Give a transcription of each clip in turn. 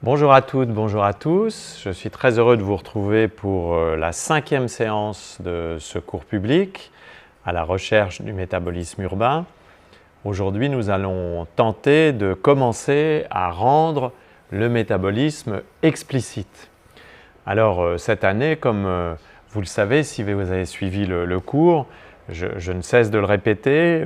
Bonjour à toutes, bonjour à tous. Je suis très heureux de vous retrouver pour la 5e séance de ce cours public à la recherche du métabolisme urbain. Aujourd'hui, nous allons tenter de commencer à rendre le métabolisme explicite. Alors, cette année, comme vous le savez, si vous avez suivi le cours, je ne cesse de le répéter,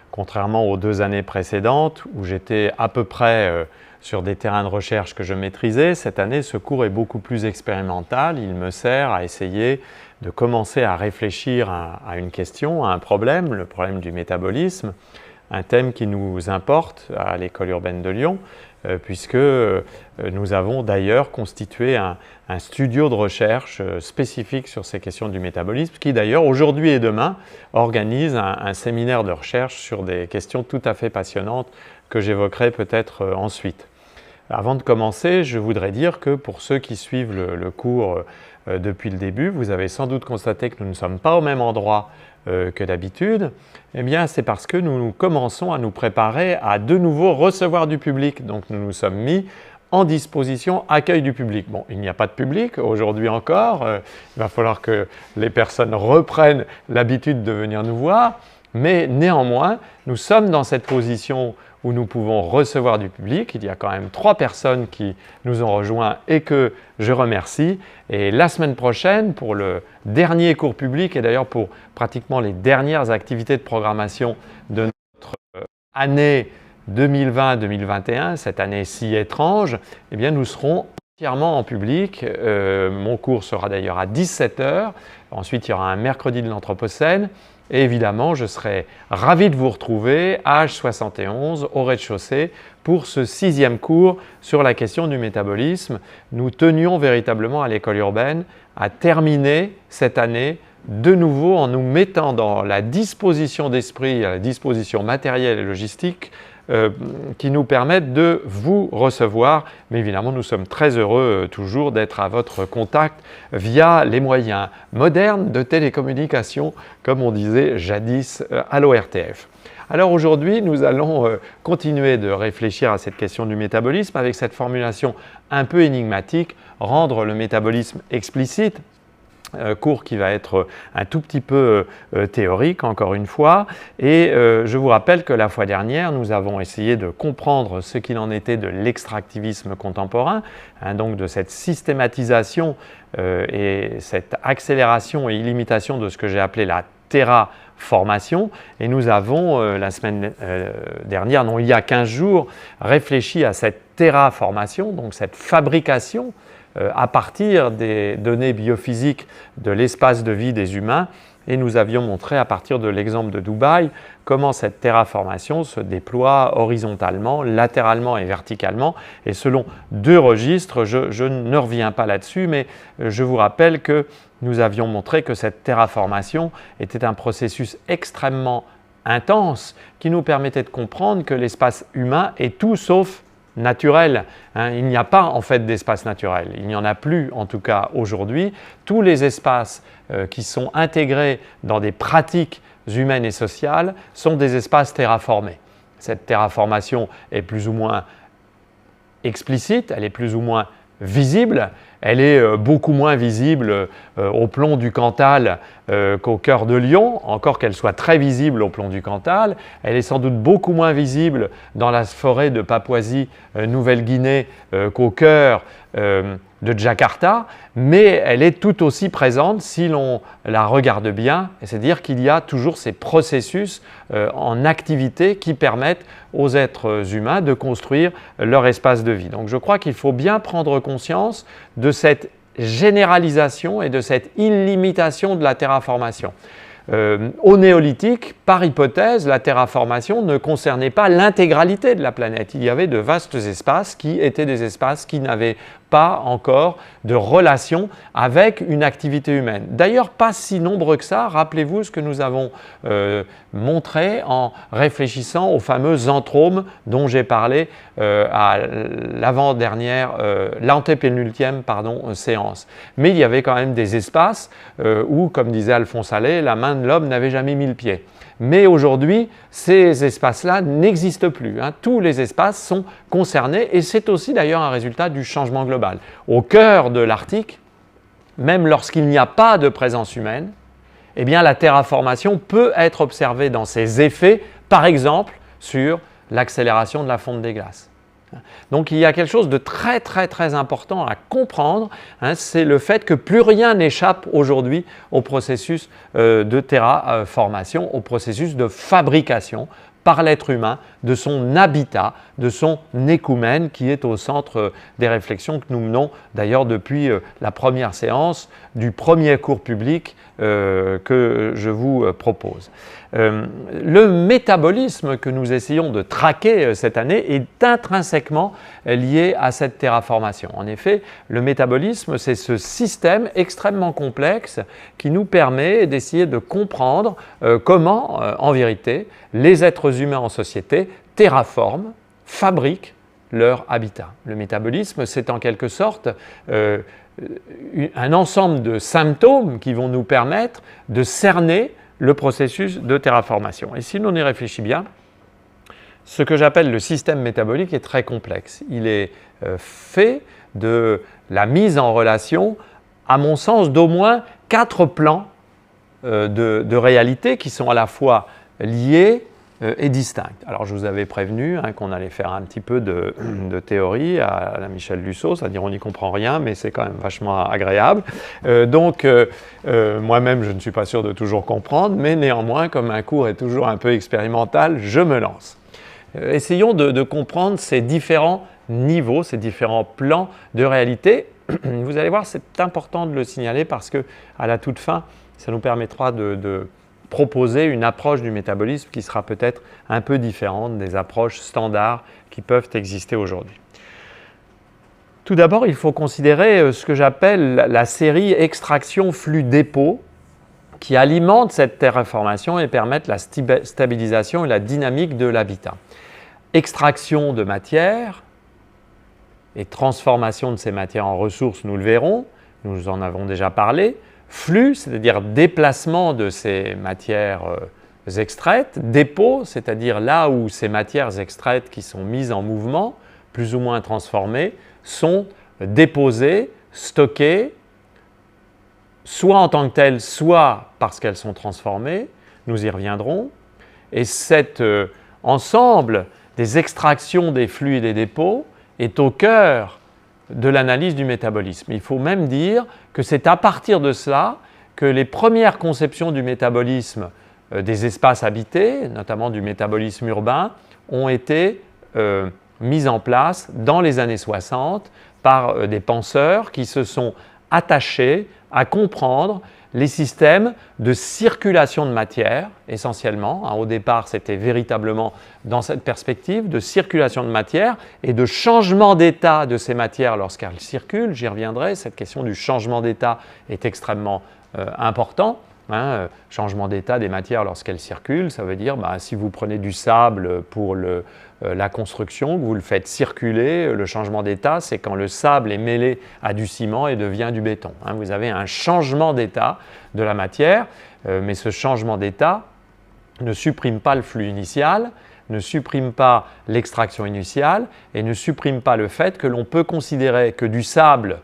contrairement aux 2 années précédentes où j'étais à peu près sur des terrains de recherche que je maîtrisais. Cette année, ce cours est beaucoup plus expérimental. Il me sert à essayer de commencer à réfléchir à une question, à un problème, le problème du métabolisme, un thème qui nous importe à l'École urbaine de Lyon, puisque nous avons d'ailleurs constitué un studio de recherche spécifique sur ces questions du métabolisme, qui d'ailleurs aujourd'hui et demain organise un séminaire de recherche sur des questions tout à fait passionnantes que j'évoquerai peut-être ensuite. Avant de commencer, je voudrais dire que pour ceux qui suivent le cours depuis le début, vous avez sans doute constaté que nous ne sommes pas au même endroit que d'habitude. Eh bien, c'est parce que nous commençons à nous préparer à de nouveau recevoir du public. Donc, nous nous sommes mis en disposition accueil du public. Bon, il n'y a pas de public aujourd'hui encore. Il va falloir que les personnes reprennent l'habitude de venir nous voir. Mais néanmoins, nous sommes dans cette position où nous pouvons recevoir du public. Il y a quand même 3 personnes qui nous ont rejoints et que je remercie. Et la semaine prochaine, pour le dernier cours public et d'ailleurs pour pratiquement les dernières activités de programmation de notre année 2020-2021, cette année si étrange, eh bien nous serons entièrement en public. Mon cours sera d'ailleurs à 17 h. Ensuite, il y aura un mercredi de l'Anthropocène. Et évidemment, je serai ravi de vous retrouver à H71 au rez-de-chaussée pour ce 6e cours sur la question du métabolisme. Nous tenions véritablement à l'école urbaine à terminer cette année de nouveau en nous mettant dans la disposition d'esprit, la disposition matérielle et logistique qui nous permettent de vous recevoir. Mais évidemment, nous sommes très heureux toujours d'être à votre contact via les moyens modernes de télécommunication, comme on disait jadis à l'ORTF. Alors aujourd'hui, nous allons continuer de réfléchir à cette question du métabolisme avec cette formulation un peu énigmatique, rendre le métabolisme explicite. Cours qui va être un tout petit peu théorique encore une fois, et je vous rappelle que la fois dernière nous avons essayé de comprendre ce qu'il en était de l'extractivisme contemporain, donc de cette systématisation et cette accélération et illimitation de ce que j'ai appelé la terraformation, et nous avons la semaine dernière, non il y a 15 jours, réfléchi à cette terraformation, donc cette fabrication à partir des données biophysiques de l'espace de vie des humains, et nous avions montré à partir de l'exemple de Dubaï comment cette terraformation se déploie horizontalement, latéralement et verticalement, et selon 2 registres. Je ne reviens pas là-dessus, mais je vous rappelle que nous avions montré que cette terraformation était un processus extrêmement intense qui nous permettait de comprendre que l'espace humain est tout sauf naturel. Il n'y a pas en fait d'espace naturel. Il n'y en a plus en tout cas aujourd'hui. Tous les espaces qui sont intégrés dans des pratiques humaines et sociales sont des espaces terraformés. Cette terraformation est plus ou moins explicite, elle est plus ou moins visible. Elle est beaucoup moins visible au plomb du Cantal qu'au cœur de Lyon, encore qu'elle soit très visible au plomb du Cantal. Elle est sans doute beaucoup moins visible dans la forêt de Papouasie-Nouvelle-Guinée qu'au cœur de Jakarta, mais elle est tout aussi présente si l'on la regarde bien, c'est-à-dire qu'il y a toujours ces processus en activité qui permettent aux êtres humains de construire leur espace de vie. Donc je crois qu'il faut bien prendre conscience de cette généralisation et de cette illimitation de la terraformation. Au néolithique, par hypothèse, la terraformation ne concernait pas l'intégralité de la planète. Il y avait de vastes espaces qui étaient des espaces qui n'avaient pas encore de relation avec une activité humaine. D'ailleurs, pas si nombreux que ça. Rappelez-vous ce que nous avons montré en réfléchissant aux fameux anthromes dont j'ai parlé à l'antépénultième séance. Mais il y avait quand même des espaces où, comme disait Alphonse Allais, la main de l'homme n'avait jamais mis le pied. Mais aujourd'hui, ces espaces-là n'existent plus. Tous les espaces sont concernés et c'est aussi d'ailleurs un résultat du changement global. Au cœur de l'Arctique, même lorsqu'il n'y a pas de présence humaine, eh bien, la terraformation peut être observée dans ses effets, par exemple sur l'accélération de la fonte des glaces. Donc il y a quelque chose de très très très important à comprendre, c'est le fait que plus rien n'échappe aujourd'hui au processus de terraformation, au processus de fabrication par l'être humain de son habitat, de son écoumène qui est au centre des réflexions que nous menons d'ailleurs depuis la première séance du premier cours public que je vous propose. Le métabolisme que nous essayons de traquer cette année est intrinsèquement lié à cette terraformation. En effet, le métabolisme, c'est ce système extrêmement complexe qui nous permet d'essayer de comprendre comment, en vérité, les êtres humains en société terraforment, fabriquent leur habitat. Le métabolisme, c'est en quelque sorte un ensemble de symptômes qui vont nous permettre de cerner le processus de terraformation. Et si l'on y réfléchit bien, ce que j'appelle le système métabolique est très complexe. Il est fait de la mise en relation, à mon sens, d'au moins 4 plans de réalité qui sont à la fois liés et distincts. Alors je vous avais prévenu qu'on allait faire un petit peu de théorie à la Michel Lusso, c'est-à-dire on n'y comprend rien, mais c'est quand même vachement agréable. Moi-même je ne suis pas sûr de toujours comprendre, mais néanmoins comme un cours est toujours un peu expérimental, je me lance. Essayons de comprendre ces différents niveaux, ces différents plans de réalité. Vous allez voir, c'est important de le signaler parce qu'à la toute fin, ça nous permettra de proposer une approche du métabolisme qui sera peut-être un peu différente des approches standards qui peuvent exister aujourd'hui. Tout d'abord, il faut considérer ce que j'appelle la série extraction-flux-dépôt qui alimente cette terraformation et permettent la stabilisation et la dynamique de l'habitat. Extraction de matière et transformation de ces matières en ressources, nous le verrons, nous en avons déjà parlé. Flux, c'est-à-dire déplacement de ces matières extraites. Dépôt, c'est-à-dire là où ces matières extraites qui sont mises en mouvement, plus ou moins transformées, sont déposées, stockées, soit en tant que telles, soit parce qu'elles sont transformées. Nous y reviendrons. Et cet ensemble des extractions des flux et des dépôts est au cœur de l'analyse du métabolisme. Il faut même dire que c'est à partir de cela que les premières conceptions du métabolisme des espaces habités, notamment du métabolisme urbain, ont été mises en place dans les années 60 par des penseurs qui se sont attachés à comprendre les systèmes de circulation de matière, essentiellement. Au départ, c'était véritablement dans cette perspective de circulation de matière et de changement d'état de ces matières lorsqu'elles circulent. J'y reviendrai, cette question du changement d'état est extrêmement important. Changement d'état des matières lorsqu'elles circulent, ça veut dire si vous prenez du sable pour la construction, que vous le faites circuler, le changement d'état, c'est quand le sable est mêlé à du ciment et devient du béton. Vous avez un changement d'état de la matière, mais ce changement d'état ne supprime pas le flux initial, ne supprime pas l'extraction initiale et ne supprime pas le fait que l'on peut considérer que du sable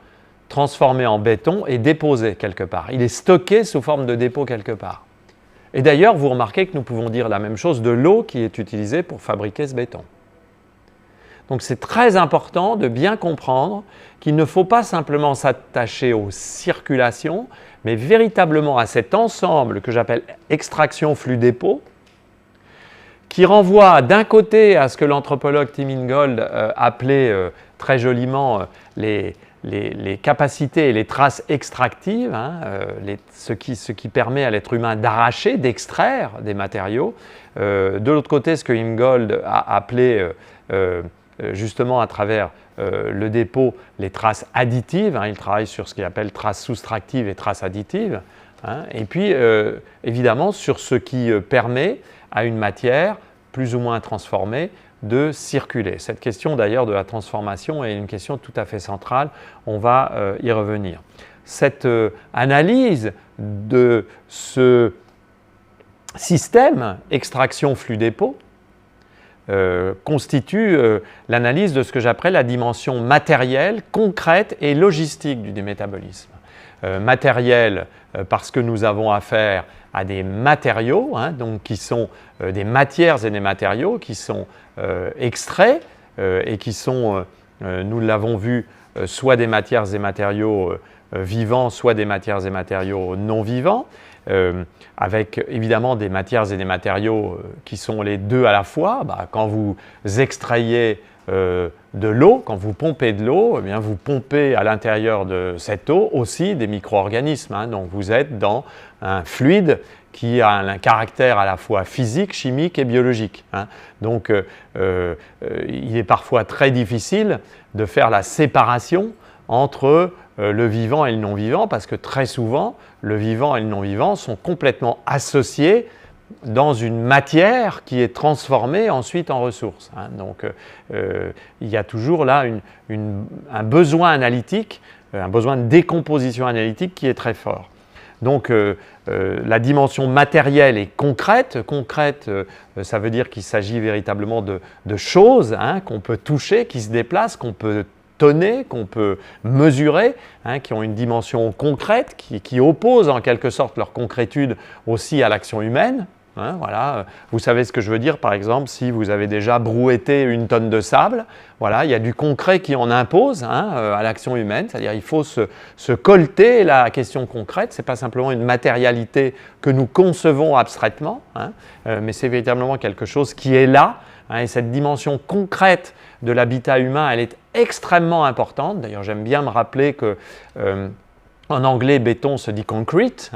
transformé en béton et déposé quelque part. Il est stocké sous forme de dépôt quelque part. Et d'ailleurs, vous remarquez que nous pouvons dire la même chose de l'eau qui est utilisée pour fabriquer ce béton. Donc c'est très important de bien comprendre qu'il ne faut pas simplement s'attacher aux circulations, mais véritablement à cet ensemble que j'appelle extraction flux dépôt, qui renvoie d'un côté à ce que l'anthropologue Tim Ingold appelait très joliment les capacités et les traces extractives, ce qui permet à l'être humain d'arracher, d'extraire des matériaux. De l'autre côté, ce que Ingold a appelé justement à travers le dépôt les traces additives. Il travaille sur ce qu'il appelle traces soustractives et traces additives. Et puis, évidemment, sur ce qui permet à une matière plus ou moins transformée de circuler. Cette question d'ailleurs de la transformation est une question tout à fait centrale, on va y revenir. Cette analyse de ce système extraction flux dépôt constitue l'analyse de ce que j'appelle la dimension matérielle, concrète et logistique du métabolisme. Matériel parce que nous avons affaire à des matériaux, donc qui sont des matières et des matériaux qui sont extraits et qui sont, nous l'avons vu, soit des matières et matériaux vivants, soit des matières et matériaux non vivants, avec évidemment des matières et des matériaux qui sont les deux à la fois. Quand vous extrayez de l'eau, quand vous pompez de l'eau, eh bien vous pompez à l'intérieur de cette eau aussi des micro-organismes. Donc vous êtes dans un fluide qui a un caractère à la fois physique, chimique et biologique. Donc il est parfois très difficile de faire la séparation entre le vivant et le non-vivant, parce que très souvent, le vivant et le non-vivant sont complètement associés dans une matière qui est transformée ensuite en ressources. Donc il y a toujours là un besoin analytique, un besoin de décomposition analytique qui est très fort. Donc la dimension matérielle est concrète. Concrète, ça veut dire qu'il s'agit véritablement de choses qu'on peut toucher, qui se déplacent, qu'on peut tonner, qu'on peut mesurer, qui ont une dimension concrète, qui opposent en quelque sorte leur concrétude aussi à l'action humaine. Voilà. Vous savez ce que je veux dire, par exemple, si vous avez déjà brouetté une tonne de sable, voilà, il y a du concret qui en impose à l'action humaine, c'est-à-dire il faut se colter la question concrète, ce n'est pas simplement une matérialité que nous concevons abstraitement, mais c'est véritablement quelque chose qui est là, et cette dimension concrète de l'habitat humain, elle est extrêmement importante. D'ailleurs, j'aime bien me rappeler que en anglais, béton se dit concrete,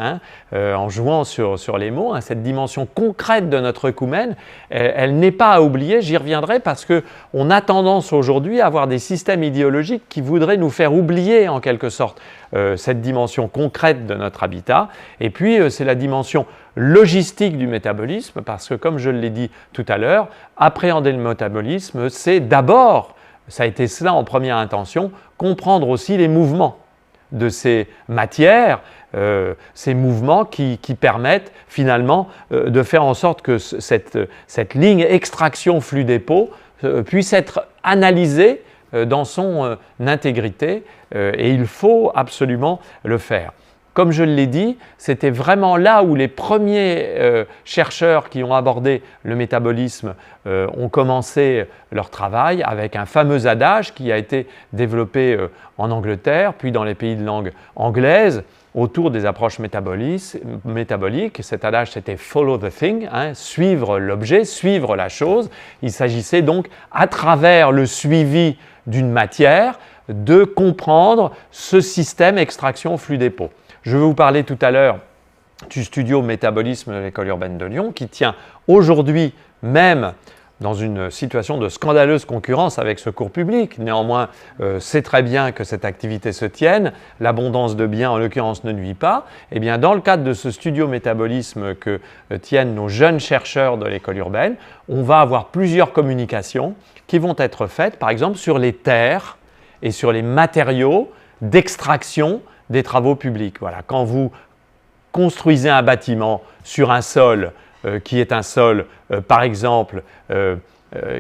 en jouant sur les mots. Cette dimension concrète de notre coumen, elle n'est pas à oublier, j'y reviendrai, parce qu'on a tendance aujourd'hui à avoir des systèmes idéologiques qui voudraient nous faire oublier en quelque sorte cette dimension concrète de notre habitat. Et puis, c'est la dimension logistique du métabolisme, parce que comme je l'ai dit tout à l'heure, appréhender le métabolisme, c'est d'abord, ça a été cela en première intention, comprendre aussi les mouvements de ces matières, ces mouvements qui permettent finalement de faire en sorte que cette ligne extraction flux dépôt puisse être analysée dans son intégrité et il faut absolument le faire. Comme je l'ai dit, c'était vraiment là où les premiers chercheurs qui ont abordé le métabolisme ont commencé leur travail avec un fameux adage qui a été développé en Angleterre, puis dans les pays de langue anglaise, autour des approches métaboliques. Cet adage, c'était « follow the thing », suivre l'objet, suivre la chose. Il s'agissait donc, à travers le suivi d'une matière, de comprendre ce système extraction flux dépôt. Je vais vous parler tout à l'heure du studio métabolisme de l'École urbaine de Lyon qui tient aujourd'hui même dans une situation de scandaleuse concurrence avec ce cours public. Néanmoins, c'est très bien que cette activité se tienne. L'abondance de biens, en l'occurrence, ne nuit pas. Eh bien, dans le cadre de ce studio métabolisme que tiennent nos jeunes chercheurs de l'école urbaine, on va avoir plusieurs communications qui vont être faites, par exemple, sur les terres et sur les matériaux d'extraction des travaux publics. Voilà. Quand vous construisez un bâtiment sur un sol qui est un sol, par exemple,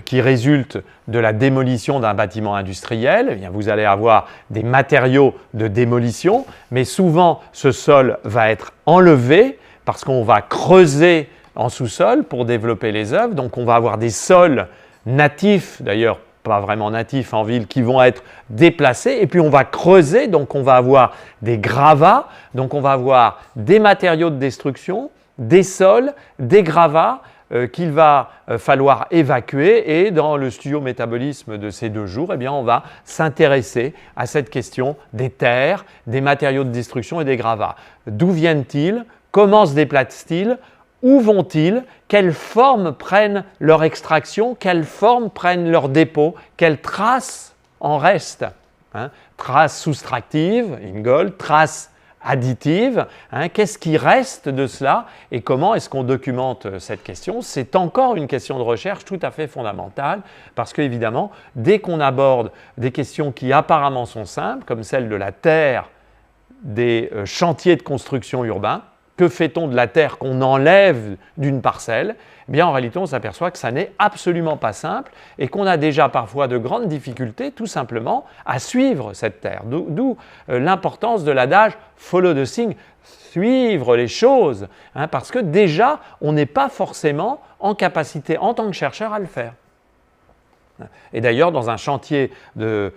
qui résulte de la démolition d'un bâtiment industriel, eh bien, vous allez avoir des matériaux de démolition, mais souvent ce sol va être enlevé parce qu'on va creuser en sous-sol pour développer les œuvres. Donc on va avoir des sols natifs, d'ailleurs pas vraiment natifs en ville, qui vont être déplacés et puis on va creuser, donc on va avoir des gravats, donc on va avoir des matériaux de destruction, des sols, des gravats qu'il va falloir évacuer et dans le studio métabolisme de ces 2 jours, eh bien, on va s'intéresser à cette question des terres, des matériaux de destruction et des gravats. D'où viennent-ils? Comment se déplacent-ils? Où vont-ils? Quelle forme prennent leur extraction? Quelle forme prennent leur dépôt? Quelles traces en restent? Traces soustractives, Ingold, traces additives. Qu'est-ce qui reste de cela? Et comment est-ce qu'on documente cette question? C'est encore une question de recherche tout à fait fondamentale parce qu'évidemment, dès qu'on aborde des questions qui apparemment sont simples, comme celle de la terre des chantiers de construction urbains, que fait-on de la terre qu'on enlève d'une parcelle? Eh bien, en réalité, on s'aperçoit que ça n'est absolument pas simple et qu'on a déjà parfois de grandes difficultés tout simplement à suivre cette terre. D'où l'importance de l'adage « follow the thing », suivre les choses, hein, parce que déjà, on n'est pas forcément en capacité, en tant que chercheur, à le faire. Et d'ailleurs, dans un chantier de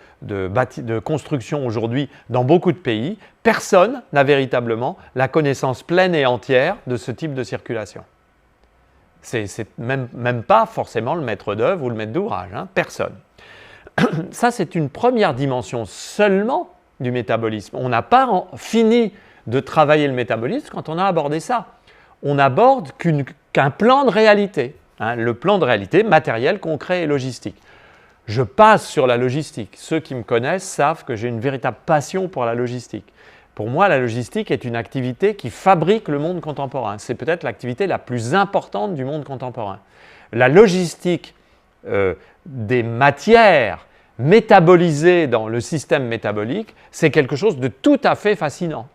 construction aujourd'hui dans beaucoup de pays, personne n'a véritablement la connaissance pleine et entière de ce type de circulation. C'est même pas forcément le maître d'œuvre ou le maître d'ouvrage, hein, personne. Ça, c'est une première dimension seulement du métabolisme. On n'a pas fini de travailler le métabolisme quand on a abordé ça. On n'aborde qu'un plan de réalité, hein, le plan de réalité matériel, concret et logistique. Je passe sur la logistique. Ceux qui me connaissent savent que j'ai une véritable passion pour la logistique. Pour moi, la logistique est une activité qui fabrique le monde contemporain. C'est peut-être l'activité la plus importante du monde contemporain. La logistique des matières métabolisées dans le système métabolique, c'est quelque chose de tout à fait fascinant.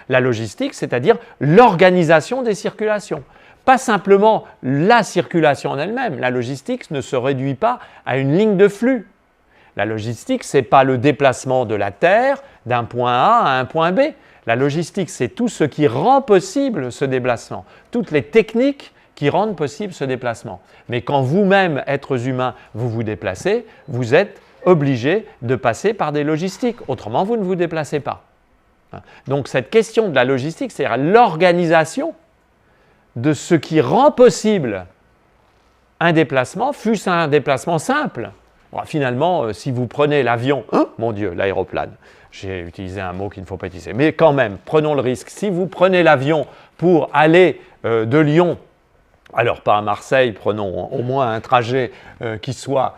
La logistique, c'est-à-dire l'organisation des circulations. Pas simplement la circulation en elle-même. La logistique ne se réduit pas à une ligne de flux. La logistique, ce n'est pas le déplacement de la Terre d'un point A à un point B. La logistique, c'est tout ce qui rend possible ce déplacement, toutes les techniques qui rendent possible ce déplacement. Mais quand vous-même, êtres humains, vous vous déplacez, vous êtes obligé de passer par des logistiques. Autrement, vous ne vous déplacez pas. Donc cette question de la logistique, c'est-à-dire l'organisation de ce qui rend possible un déplacement, fût-ce un déplacement simple. Bon, finalement, si vous prenez l'avion, mon Dieu, l'aéroplane, j'ai utilisé un mot qu'il ne faut pas utiliser, mais quand même, prenons le risque. Si vous prenez l'avion pour aller de Lyon, alors pas à Marseille, prenons au moins un trajet qui soit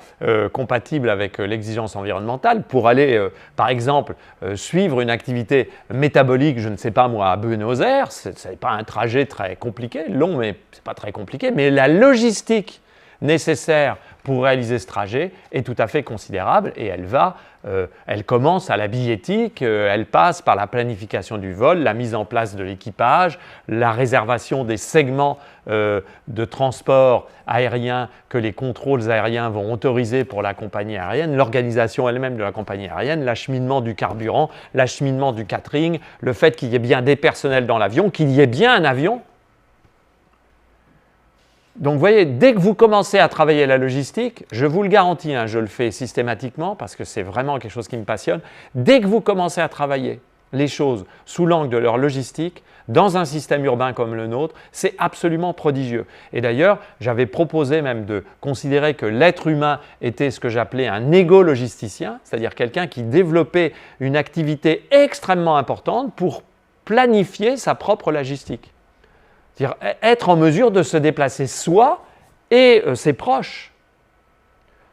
compatible avec l'exigence environnementale pour aller, par exemple, suivre une activité métabolique, je ne sais pas moi, à Buenos Aires, ce n'est pas un trajet très compliqué, long mais ce n'est pas très compliqué, mais la logistique nécessaire pour réaliser ce trajet est tout à fait considérable et elle commence à la billettique, elle passe par la planification du vol, la mise en place de l'équipage, la réservation des segments de transport aérien que les contrôles aériens vont autoriser pour la compagnie aérienne, l'organisation elle-même de la compagnie aérienne, l'acheminement du carburant, l'acheminement du catering, le fait qu'il y ait bien des personnels dans l'avion, qu'il y ait bien un avion. Donc, vous voyez, dès que vous commencez à travailler la logistique, je vous le garantis, hein, je le fais systématiquement parce que c'est vraiment quelque chose qui me passionne, dès que vous commencez à travailler les choses sous l'angle de leur logistique, dans un système urbain comme le nôtre, c'est absolument prodigieux. Et d'ailleurs, j'avais proposé même de considérer que l'être humain était ce que j'appelais un égo-logisticien, c'est-à-dire quelqu'un qui développait une activité extrêmement importante pour planifier sa propre logistique. C'est-à-dire être en mesure de se déplacer soi et ses proches.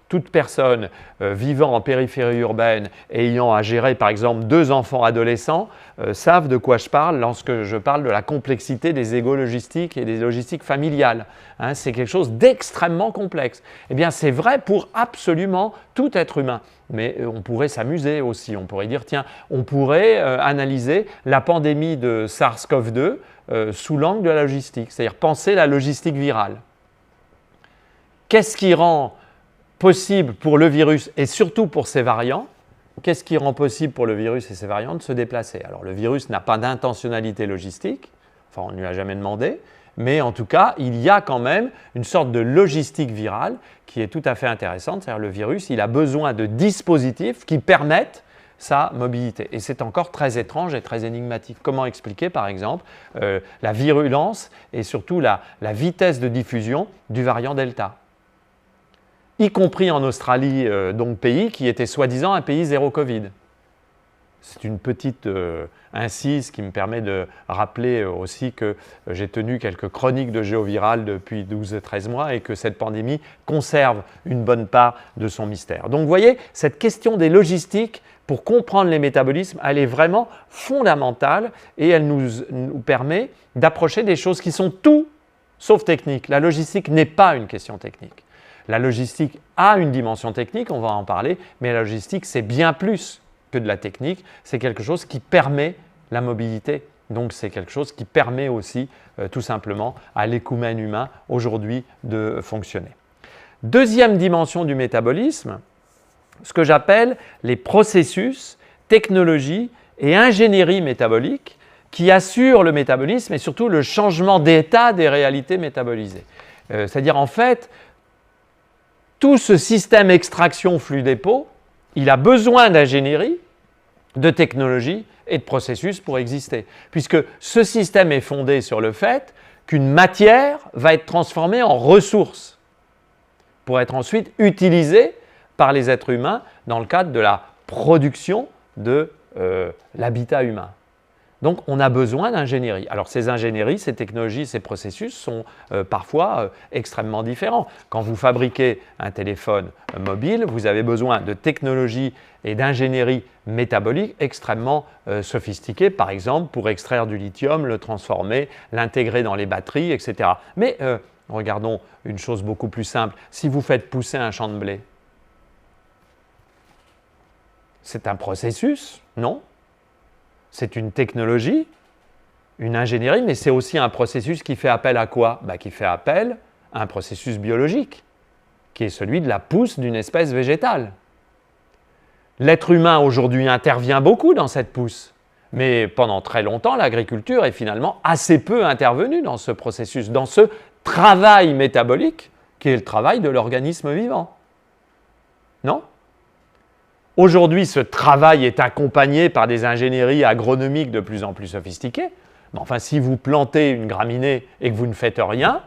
Toute personne vivant en périphérie urbaine et ayant à gérer par exemple 2 enfants adolescents savent de quoi je parle lorsque je parle de la complexité des égologistiques et des logistiques familiales. Hein, c'est quelque chose d'extrêmement complexe. Eh bien, c'est vrai pour absolument tout être humain. Mais on pourrait s'amuser aussi. On pourrait dire, tiens, on pourrait analyser la pandémie de SARS-CoV-2 sous l'angle de la logistique, c'est-à-dire penser la logistique virale. Qu'est-ce qui rend possible pour le virus et surtout pour ses variants, qu'est-ce qui rend possible pour le virus et ses variants de se déplacer? Alors le virus n'a pas d'intentionnalité logistique, enfin on ne lui a jamais demandé, mais en tout cas il y a quand même une sorte de logistique virale qui est tout à fait intéressante, c'est-à-dire le virus il a besoin de dispositifs qui permettent sa mobilité. Et c'est encore très étrange et très énigmatique. Comment expliquer par exemple la virulence et surtout la vitesse de diffusion du variant Delta? Y compris en Australie, donc pays qui était soi-disant un pays zéro Covid. C'est une petite incise qui me permet de rappeler aussi que j'ai tenu quelques chroniques de géovirales depuis 12-13 mois et que cette pandémie conserve une bonne part de son mystère. Donc vous voyez, cette question des logistiques pour comprendre les métabolismes, elle est vraiment fondamentale et elle nous permet d'approcher des choses qui sont tout sauf techniques. La logistique n'est pas une question technique. La logistique a une dimension technique, on va en parler, mais la logistique, c'est bien plus que de la technique, c'est quelque chose qui permet la mobilité Donc c'est quelque chose qui permet aussi tout simplement à l'écoumène humain aujourd'hui de fonctionner. Deuxième dimension du métabolisme, ce que j'appelle les processus, technologies et ingénierie métabolique qui assurent le métabolisme et surtout le changement d'état des réalités métabolisées. C'est-à-dire en fait, tout ce système extraction flux-dépôt, il a besoin d'ingénierie, de technologie et de processus pour exister. Puisque ce système est fondé sur le fait qu'une matière va être transformée en ressource pour être ensuite utilisée par les êtres humains dans le cadre de la production de l'habitat humain. Donc, on a besoin d'ingénierie. Alors, ces ingénieries, ces technologies, ces processus sont parfois extrêmement différents. Quand vous fabriquez un téléphone mobile, vous avez besoin de technologies et d'ingénierie métabolique extrêmement sophistiquées, par exemple, pour extraire du lithium, le transformer, l'intégrer dans les batteries, etc. Mais regardons une chose beaucoup plus simple. Si vous faites pousser un champ de blé, c'est un processus, non ? C'est une technologie, une ingénierie, mais c'est aussi un processus qui fait appel à quoi? Qui fait appel à un processus biologique, qui est celui de la pousse d'une espèce végétale. L'être humain aujourd'hui intervient beaucoup dans cette pousse, mais pendant très longtemps, l'agriculture est finalement assez peu intervenue dans ce processus, dans ce travail métabolique, qui est le travail de l'organisme vivant. Non ? Aujourd'hui, ce travail est accompagné par des ingénieries agronomiques de plus en plus sophistiquées. Mais enfin, si vous plantez une graminée et que vous ne faites rien,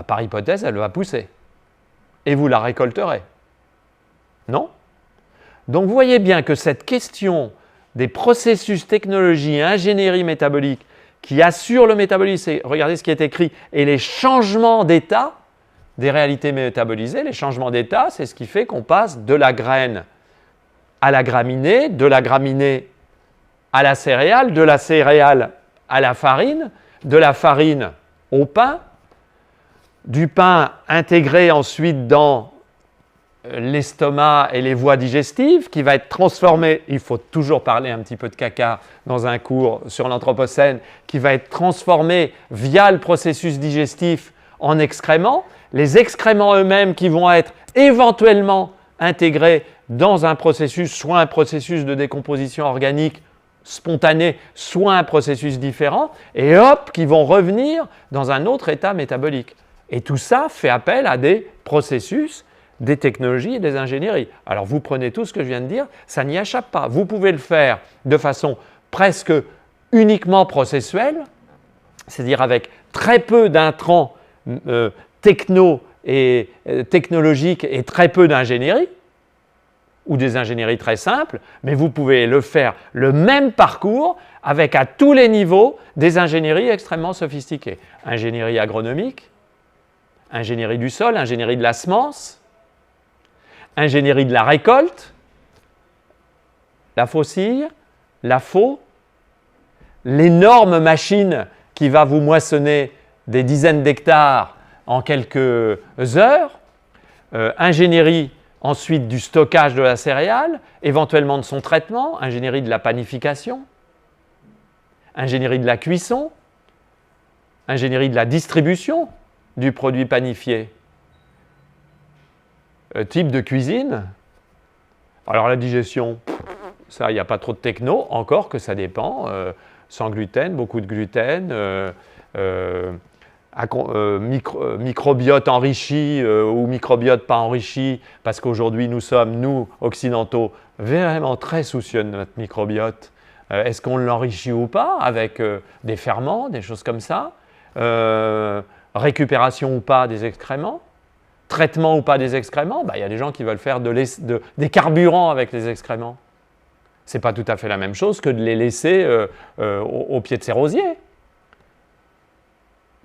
par hypothèse, elle va pousser. Et vous la récolterez. Non? Donc, vous voyez bien que cette question des processus, technologies et ingénierie métabolique qui assurent le métabolisme, et regardez ce qui est écrit, et les changements d'état des réalités métabolisées, les changements d'état, c'est ce qui fait qu'on passe de la graine à la graminée, de la graminée à la céréale, de la céréale à la farine, de la farine au pain, du pain intégré ensuite dans l'estomac et les voies digestives, qui va être transformé, il faut toujours parler un petit peu de caca dans un cours sur l'Anthropocène, qui va être transformé via le processus digestif en excréments, les excréments eux-mêmes qui vont être éventuellement intégrés dans un processus, soit un processus de décomposition organique spontané, soit un processus différent, et hop, qui vont revenir dans un autre état métabolique. Et tout ça fait appel à des processus, des technologies et des ingénieries. Alors vous prenez tout ce que je viens de dire, ça n'y échappe pas. Vous pouvez le faire de façon presque uniquement processuelle, c'est-à-dire avec très peu d'intrants technologiques et très peu d'ingénierie, ou des ingénieries très simples, mais vous pouvez le faire le même parcours avec à tous les niveaux des ingénieries extrêmement sophistiquées. Ingénierie agronomique, ingénierie du sol, ingénierie de la semence, ingénierie de la récolte, la faucille, la faux, l'énorme machine qui va vous moissonner des dizaines d'hectares en quelques heures, ingénierie ensuite du stockage de la céréale, éventuellement de son traitement, ingénierie de la panification, ingénierie de la cuisson, ingénierie de la distribution du produit panifié, type de cuisine. Alors la digestion, ça, il n'y a pas trop de techno, encore que ça dépend, sans gluten, beaucoup de gluten, microbiote enrichi ou microbiote pas enrichi, parce qu'aujourd'hui nous sommes, nous, occidentaux, vraiment très soucieux de notre microbiote. Est-ce qu'on l'enrichit ou pas avec des ferments, des choses comme ça, récupération ou pas des excréments, traitement ou pas des excréments? Il y a des gens qui veulent faire des carburants avec les excréments. Ce n'est pas tout à fait la même chose que de les laisser au pied de ces rosiers.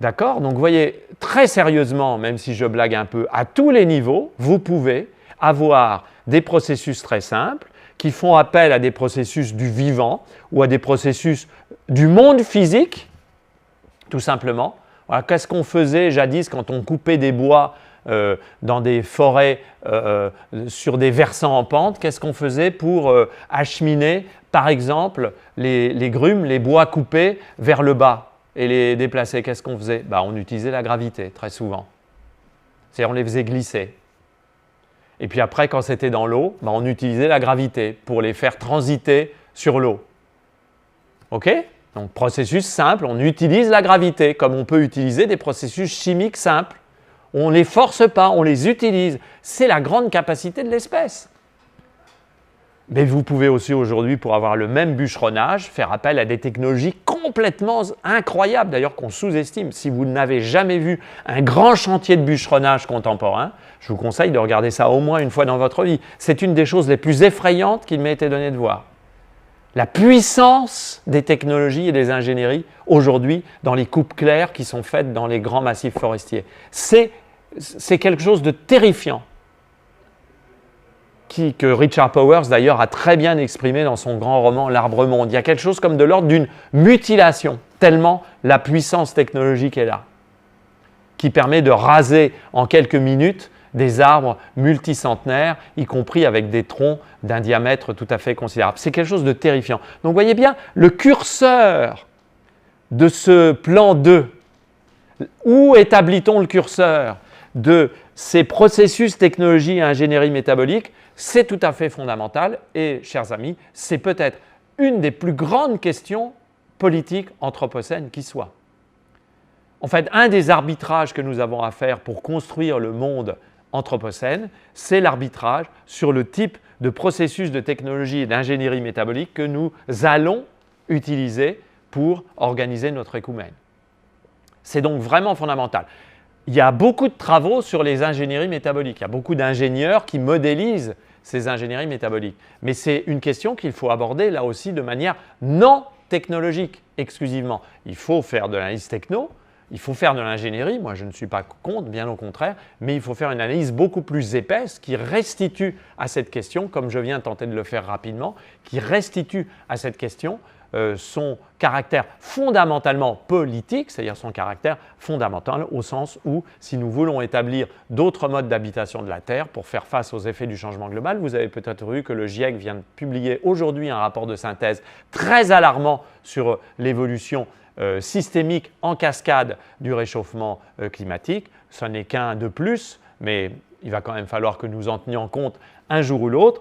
D'accord? Donc, vous voyez, très sérieusement, même si je blague un peu, à tous les niveaux, vous pouvez avoir des processus très simples qui font appel à des processus du vivant ou à des processus du monde physique, tout simplement. Voilà, qu'est-ce qu'on faisait jadis quand on coupait des bois dans des forêts sur des versants en pente? Qu'est-ce qu'on faisait pour acheminer par exemple, les grumes, les bois coupés vers le bas et les déplacer, qu'est-ce qu'on faisait? On utilisait la gravité, très souvent. C'est-à-dire on les faisait glisser. Et puis après, quand c'était dans l'eau, on utilisait la gravité pour les faire transiter sur l'eau. OK? Donc, processus simple, on utilise la gravité, comme on peut utiliser des processus chimiques simples. On ne les force pas, on les utilise. C'est la grande capacité de l'espèce. Mais vous pouvez aussi aujourd'hui, pour avoir le même bûcheronnage, faire appel à des technologies complètement incroyables, d'ailleurs qu'on sous-estime. Si vous n'avez jamais vu un grand chantier de bûcheronnage contemporain, je vous conseille de regarder ça au moins une fois dans votre vie. C'est une des choses les plus effrayantes qu'il m'ait été donné de voir. La puissance des technologies et des ingénieries aujourd'hui dans les coupes claires qui sont faites dans les grands massifs forestiers. C'est quelque chose de terrifiant que Richard Powers d'ailleurs a très bien exprimé dans son grand roman L'Arbre Monde. Il y a quelque chose comme de l'ordre d'une mutilation, tellement la puissance technologique est là, qui permet de raser en quelques minutes des arbres multicentenaires, y compris avec des troncs d'un diamètre tout à fait considérable. C'est quelque chose de terrifiant. Donc, vous voyez bien, le curseur de ce plan 2, où établit-on le curseur de ces processus, technologie et ingénierie métabolique? C'est tout à fait fondamental et, chers amis, c'est peut-être une des plus grandes questions politiques anthropocènes qui soit. En fait, un des arbitrages que nous avons à faire pour construire le monde anthropocène, c'est l'arbitrage sur le type de processus de technologie et d'ingénierie métabolique que nous allons utiliser pour organiser notre écoumène. C'est donc vraiment fondamental. Il y a beaucoup de travaux sur les ingénieries métaboliques. Il y a beaucoup d'ingénieurs qui modélisent ces ingénieries métaboliques. Mais c'est une question qu'il faut aborder là aussi de manière non technologique exclusivement. Il faut faire de l'analyse techno, il faut faire de l'ingénierie, moi je ne suis pas contre, bien au contraire, mais il faut faire une analyse beaucoup plus épaisse qui restitue à cette question, comme je viens tenter de le faire rapidement, qui restitue à cette question son caractère fondamentalement politique, c'est-à-dire son caractère fondamental au sens où si nous voulons établir d'autres modes d'habitation de la Terre pour faire face aux effets du changement global, vous avez peut-être vu que le GIEC vient de publier aujourd'hui un rapport de synthèse très alarmant sur l'évolution systémique en cascade du réchauffement climatique. Ce n'est qu'un de plus, mais il va quand même falloir que nous en tenions compte un jour ou l'autre.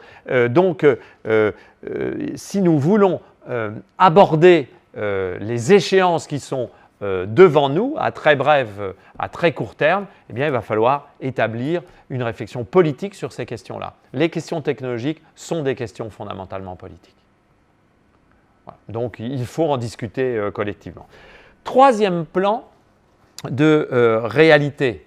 Si nous voulons aborder les échéances qui sont devant nous, à très bref, à très court terme, eh bien, il va falloir établir une réflexion politique sur ces questions-là. Les questions technologiques sont des questions fondamentalement politiques. Voilà. Donc, il faut en discuter collectivement. Troisième plan de réalité.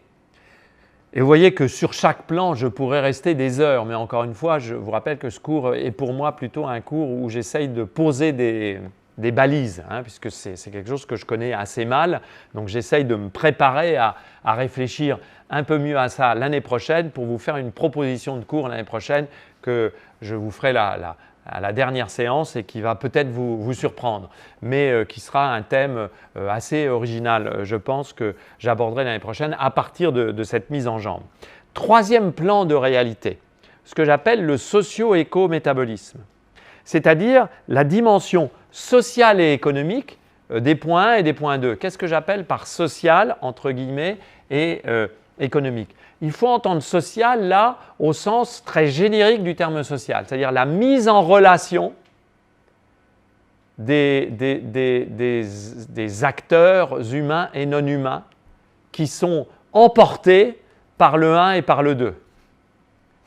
Et vous voyez que sur chaque plan, je pourrais rester des heures, mais encore une fois, je vous rappelle que ce cours est pour moi plutôt un cours où j'essaye de poser des balises, puisque c'est quelque chose que je connais assez mal. Donc j'essaye de me préparer à réfléchir un peu mieux à ça l'année prochaine pour vous faire une proposition de cours l'année prochaine que je vous ferai à la dernière séance et qui va peut-être vous surprendre, mais qui sera un thème assez original, je pense, que j'aborderai l'année prochaine à partir de cette mise en jambe. Troisième plan de réalité, ce que j'appelle le socio-éco-métabolisme, c'est-à-dire la dimension sociale et économique des points 1 et des points 2. Qu'est-ce que j'appelle par social, entre guillemets, et économique? Il faut entendre social là au sens très générique du terme social, c'est-à-dire la mise en relation des acteurs humains et non humains qui sont emportés par le 1 et par le 2.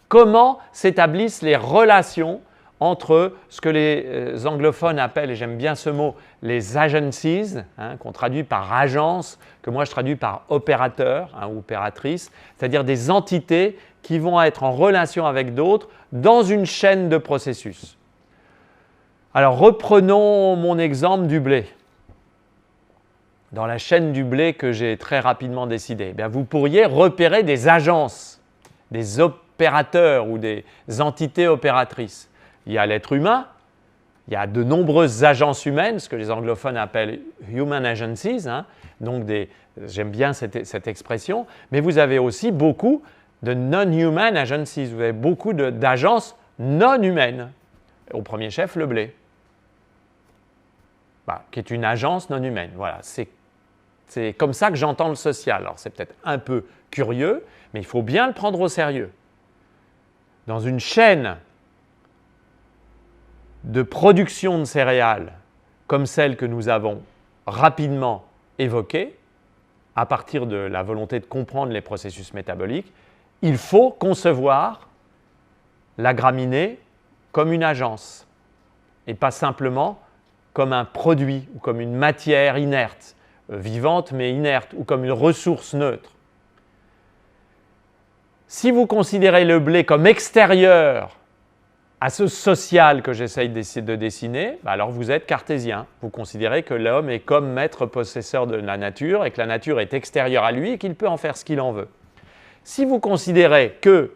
Comment s'établissent les relations entre ce que les anglophones appellent, et j'aime bien ce mot, les agencies, qu'on traduit par agence, que moi je traduis par opérateur ou opératrice, c'est-à-dire des entités qui vont être en relation avec d'autres dans une chaîne de processus. Alors reprenons mon exemple du blé. Dans la chaîne du blé que j'ai très rapidement décidé, eh bien, vous pourriez repérer des agences, des opérateurs ou des entités opératrices. Il y a l'être humain, il y a de nombreuses agences humaines, ce que les anglophones appellent human agencies, donc j'aime bien cette expression, mais vous avez aussi beaucoup de non-human agencies, vous avez beaucoup d'agences non humaines, au premier chef le blé. qui est une agence non humaine. Voilà, c'est comme ça que j'entends le social. Alors c'est peut-être un peu curieux, mais il faut bien le prendre au sérieux. Dans une chaîne de production de céréales comme celle que nous avons rapidement évoquée, à partir de la volonté de comprendre les processus métaboliques, il faut concevoir la graminée comme une agence et pas simplement comme un produit ou comme une matière inerte, vivante mais inerte, ou comme une ressource neutre. Si vous considérez le blé comme extérieur à ce social que j'essaye de dessiner, alors vous êtes cartésien. Vous considérez que l'homme est comme maître possesseur de la nature et que la nature est extérieure à lui et qu'il peut en faire ce qu'il en veut. Si vous considérez que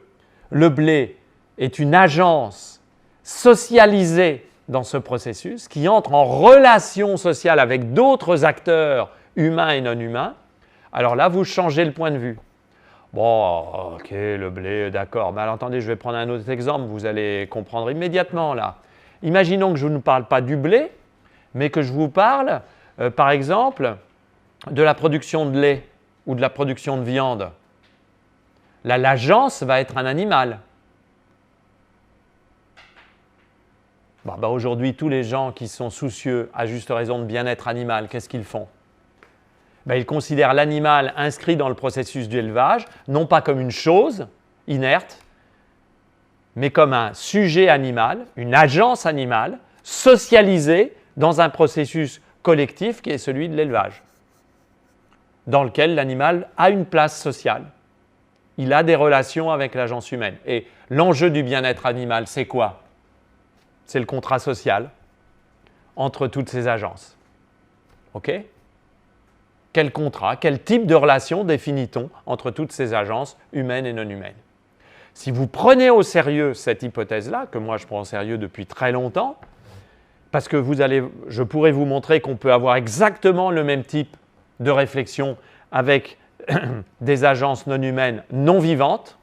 le blé est une agence socialisée dans ce processus, qui entre en relation sociale avec d'autres acteurs humains et non humains, alors là, vous changez le point de vue. Bon, ok, le blé, d'accord. Mais alors, attendez, je vais prendre un autre exemple, vous allez comprendre immédiatement là. Imaginons que je ne vous parle pas du blé, mais que je vous parle, par exemple, de la production de lait ou de la production de viande. Là, l'agence va être un animal. Aujourd'hui, tous les gens qui sont soucieux, à juste raison, de bien-être animal, qu'est-ce qu'ils font? Ils considèrent l'animal inscrit dans le processus d'élevage, non pas comme une chose inerte, mais comme un sujet animal, une agence animale, socialisée dans un processus collectif qui est celui de l'élevage, dans lequel l'animal a une place sociale. Il a des relations avec l'agence humaine. Et l'enjeu du bien-être animal, c'est quoi? C'est le contrat social entre toutes ces agences. OK? Quel contrat, quel type de relation définit-on entre toutes ces agences humaines et non humaines? Si vous prenez au sérieux cette hypothèse-là, que moi je prends au sérieux depuis très longtemps, parce que je pourrais vous montrer qu'on peut avoir exactement le même type de réflexion avec des agences non humaines non vivantes,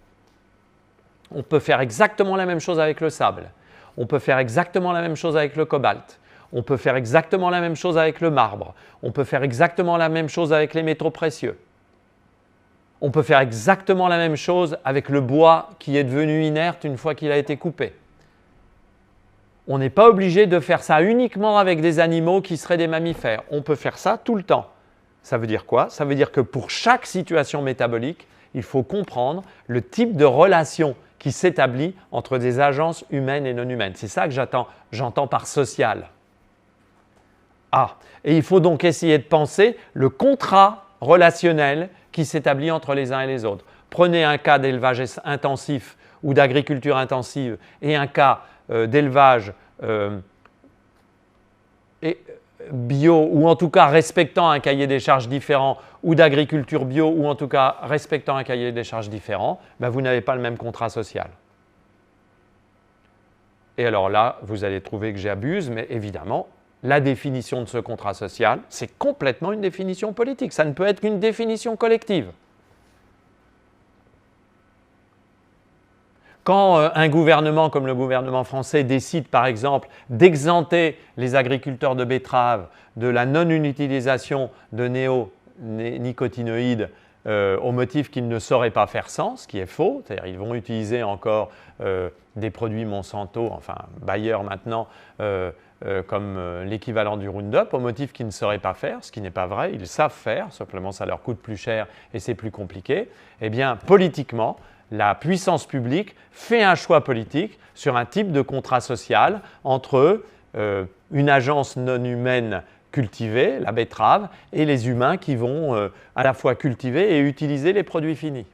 on peut faire exactement la même chose avec le sable, on peut faire exactement la même chose avec le cobalt, on peut faire exactement la même chose avec le marbre, on peut faire exactement la même chose avec les métaux précieux. On peut faire exactement la même chose avec le bois qui est devenu inerte une fois qu'il a été coupé. On n'est pas obligé de faire ça uniquement avec des animaux qui seraient des mammifères. On peut faire ça tout le temps. Ça veut dire quoi? Ça veut dire que pour chaque situation métabolique, il faut comprendre le type de relation qui s'établit entre des agences humaines et non humaines. C'est ça que j'entends par social. Et il faut donc essayer de penser le contrat relationnel qui s'établit entre les uns et les autres. Prenez un cas d'élevage intensif ou d'agriculture intensive et un cas d'élevage bio ou en tout cas respectant un cahier des charges différent ou d'agriculture bio ou en tout cas respectant un cahier des charges différent, vous n'avez pas le même contrat social. Et alors là, vous allez trouver que j'abuse, mais évidemment, la définition de ce contrat social, c'est complètement une définition politique. Ça ne peut être qu'une définition collective. Quand un gouvernement comme le gouvernement français décide par exemple d'exenter les agriculteurs de betteraves de la non-utilisation de néonicotinoïdes au motif qu'ils ne sauraient pas faire sans, ce qui est faux, c'est-à-dire ils vont utiliser encore des produits Monsanto, enfin Bayer maintenant, comme l'équivalent du Roundup, au motif qu'ils ne sauraient pas faire, ce qui n'est pas vrai, ils savent faire, simplement ça leur coûte plus cher et c'est plus compliqué. Eh bien, politiquement, la puissance publique fait un choix politique sur un type de contrat social entre une agence non humaine cultivée, la betterave, et les humains qui vont à la fois cultiver et utiliser les produits finis.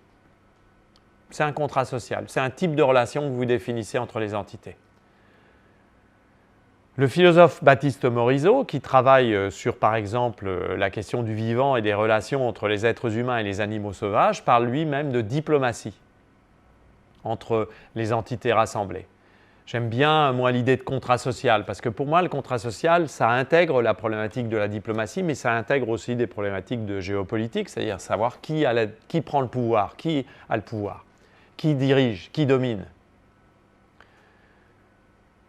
C'est un contrat social, c'est un type de relation que vous définissez entre les entités. Le philosophe Baptiste Morisot, qui travaille sur, par exemple, la question du vivant et des relations entre les êtres humains et les animaux sauvages, parle lui-même de diplomatie entre les entités rassemblées. J'aime bien, moi, l'idée de contrat social, parce que pour moi, le contrat social, ça intègre la problématique de la diplomatie, mais ça intègre aussi des problématiques de géopolitique, c'est-à-dire savoir qui prend le pouvoir, qui a le pouvoir, qui dirige, qui domine.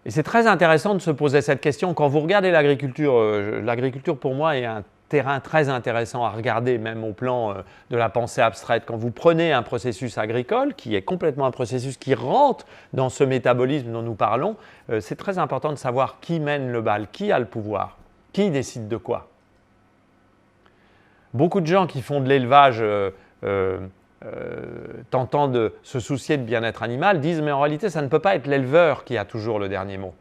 Et c'est très intéressant de se poser cette question. Quand vous regardez l'agriculture, l'agriculture pour moi est un terrain très intéressant à regarder, même au plan de la pensée abstraite. Quand vous prenez un processus agricole, qui est complètement un processus qui rentre dans ce métabolisme dont nous parlons, c'est très important de savoir qui mène le bal, qui a le pouvoir, qui décide de quoi. Beaucoup de gens qui font de l'élevage tentant de se soucier de bien-être animal disent « mais en réalité, ça ne peut pas être l'éleveur qui a toujours le dernier mot.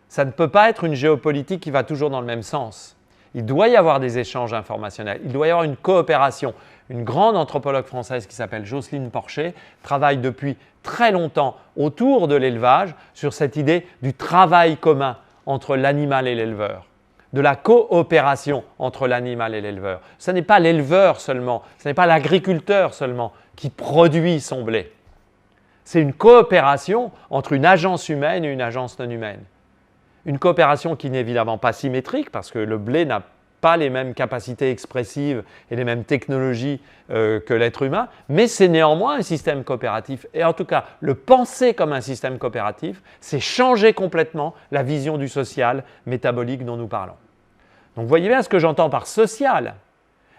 Ça ne peut pas être une géopolitique qui va toujours dans le même sens. Il doit y avoir des échanges informationnels, il doit y avoir une coopération. » Une grande anthropologue française qui s'appelle Jocelyne Porcher travaille depuis très longtemps autour de l'élevage sur cette idée du travail commun entre l'animal et l'éleveur, de la coopération entre l'animal et l'éleveur. Ce n'est pas l'éleveur seulement, ce n'est pas l'agriculteur seulement qui produit son blé. C'est une coopération entre une agence humaine et une agence non humaine. Une coopération qui n'est évidemment pas symétrique parce que le blé n'a pas les mêmes capacités expressives et les mêmes technologies que l'être humain, mais c'est néanmoins un système coopératif. Et en tout cas, le penser comme un système coopératif, c'est changer complètement la vision du social métabolique dont nous parlons. Donc vous voyez bien ce que j'entends par social.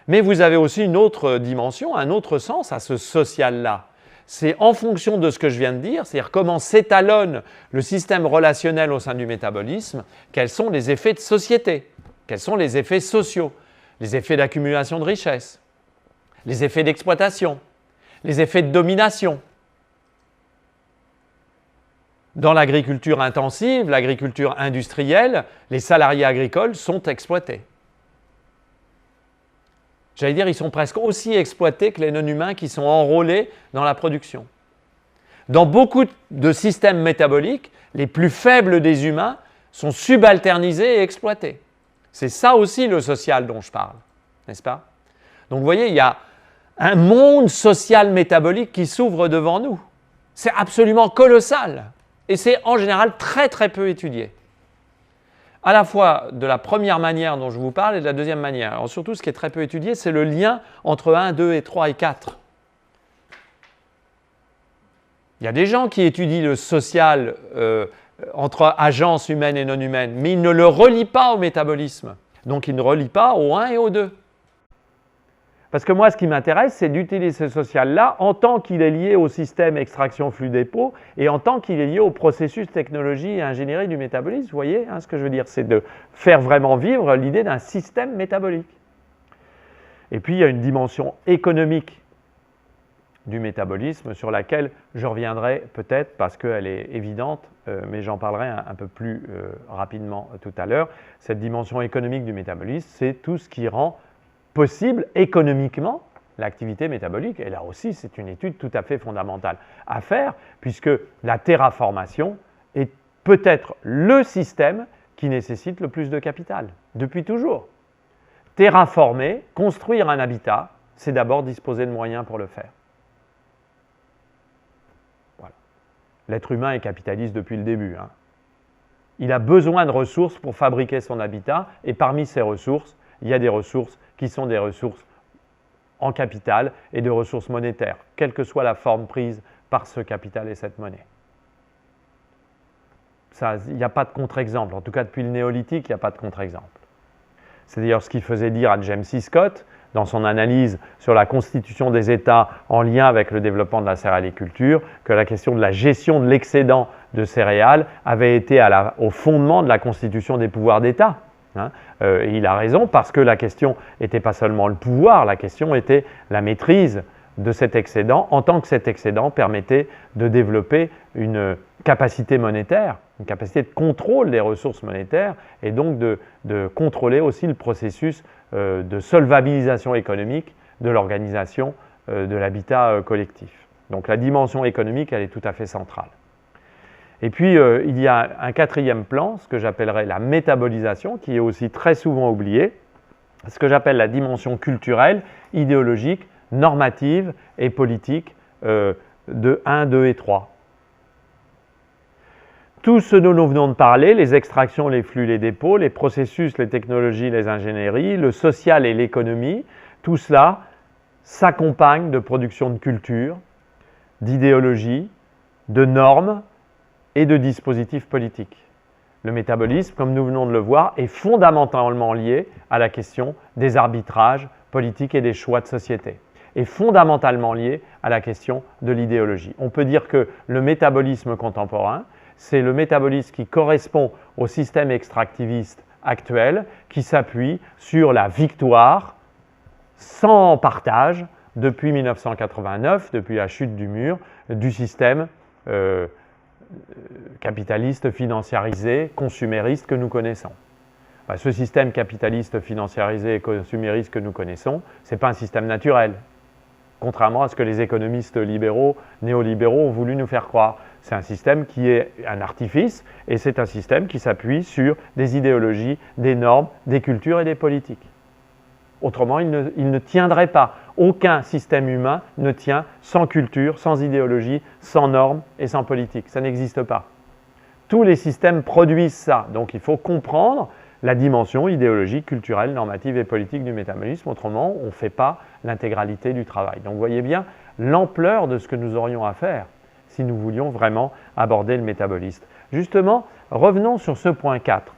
Mais vous avez aussi une autre dimension, un autre sens à ce social-là. C'est en fonction de ce que je viens de dire, c'est-à-dire comment s'étalonne le système relationnel au sein du métabolisme, quels sont les effets de société, quels sont les effets sociaux, les effets d'accumulation de richesses, les effets d'exploitation, les effets de domination. Dans l'agriculture intensive, l'agriculture industrielle, les salariés agricoles sont exploités. J'allais dire, ils sont presque aussi exploités que les non-humains qui sont enrôlés dans la production. Dans beaucoup de systèmes métaboliques, les plus faibles des humains sont subalternisés et exploités. C'est ça aussi le social dont je parle, n'est-ce pas? Donc vous voyez, il y a un monde social métabolique qui s'ouvre devant nous. C'est absolument colossal et c'est en général très très peu étudié. À la fois de la première manière dont je vous parle et de la deuxième manière. Alors surtout, ce qui est très peu étudié, c'est le lien entre 1, 2 et 3 et 4. Il y a des gens qui étudient le social entre agences humaines et non humaines, mais ils ne le relient pas au métabolisme. Donc, ils ne relient pas au 1 et au 2. Parce que moi, ce qui m'intéresse, c'est d'utiliser ce social-là en tant qu'il est lié au système extraction-flux-dépôt et en tant qu'il est lié au processus technologie et ingénierie du métabolisme. Vous voyez ce que je veux dire? C'est de faire vraiment vivre l'idée d'un système métabolique. Et puis, il y a une dimension économique du métabolisme sur laquelle je reviendrai peut-être parce qu'elle est évidente, mais j'en parlerai un peu plus rapidement tout à l'heure. Cette dimension économique du métabolisme, c'est tout ce qui rend possible économiquement l'activité métabolique. Et là aussi, c'est une étude tout à fait fondamentale à faire puisque la terraformation est peut-être le système qui nécessite le plus de capital, depuis toujours. Terraformer, construire un habitat, c'est d'abord disposer de moyens pour le faire. Voilà. L'être humain est capitaliste depuis le début. Il a besoin de ressources pour fabriquer son habitat et parmi ces ressources, il y a des ressources qui sont des ressources en capital et de ressources monétaires, quelle que soit la forme prise par ce capital et cette monnaie. Il n'y a pas de contre-exemple, en tout cas depuis le néolithique, il n'y a pas de contre-exemple. C'est d'ailleurs ce qui faisait dire à James C. Scott, dans son analyse sur la constitution des États en lien avec le développement de la céréaliculture, que la question de la gestion de l'excédent de céréales avait été au fondement de la constitution des pouvoirs d'État. Et il a raison parce que la question n'était pas seulement le pouvoir, la question était la maîtrise de cet excédent en tant que cet excédent permettait de développer une capacité monétaire, une capacité de contrôle des ressources monétaires et donc de contrôler aussi le processus de solvabilisation économique de l'organisation de l'habitat collectif. Donc la dimension économique, elle est tout à fait centrale. Et puis, il y a un quatrième plan, ce que j'appellerais la métabolisation, qui est aussi très souvent oublié, ce que j'appelle la dimension culturelle, idéologique, normative et politique de 1, 2 et 3. Tout ce dont nous venons de parler, les extractions, les flux, les dépôts, les processus, les technologies, les ingénieries, le social et l'économie, tout cela s'accompagne de production de culture, d'idéologie, de normes, et de dispositifs politiques. le métabolisme, comme nous venons de le voir, est fondamentalement lié à la question des arbitrages politiques et des choix de société, est fondamentalement lié à la question de l'idéologie. On peut dire que le métabolisme contemporain, c'est le métabolisme qui correspond au système extractiviste actuel, qui s'appuie sur la victoire sans partage depuis 1989, depuis la chute du mur, du système capitaliste, financiarisé, consumériste que nous connaissons. Ce système capitaliste, financiarisé et consumériste que nous connaissons, ce n'est pas un système naturel, contrairement à ce que les économistes libéraux, néolibéraux ont voulu nous faire croire. C'est un système qui est un artifice et c'est un système qui s'appuie sur des idéologies, des normes, des cultures et des politiques. Autrement, il ne tiendrait pas. Aucun système humain ne tient sans culture, sans idéologie, sans normes et sans politique. Ça n'existe pas. Tous les systèmes produisent ça. Donc il faut comprendre la dimension idéologique, culturelle, normative et politique du métabolisme. Autrement, on ne fait pas l'intégralité du travail. Donc vous voyez bien l'ampleur de ce que nous aurions à faire si nous voulions vraiment aborder le métabolisme. Justement, revenons sur ce point 4.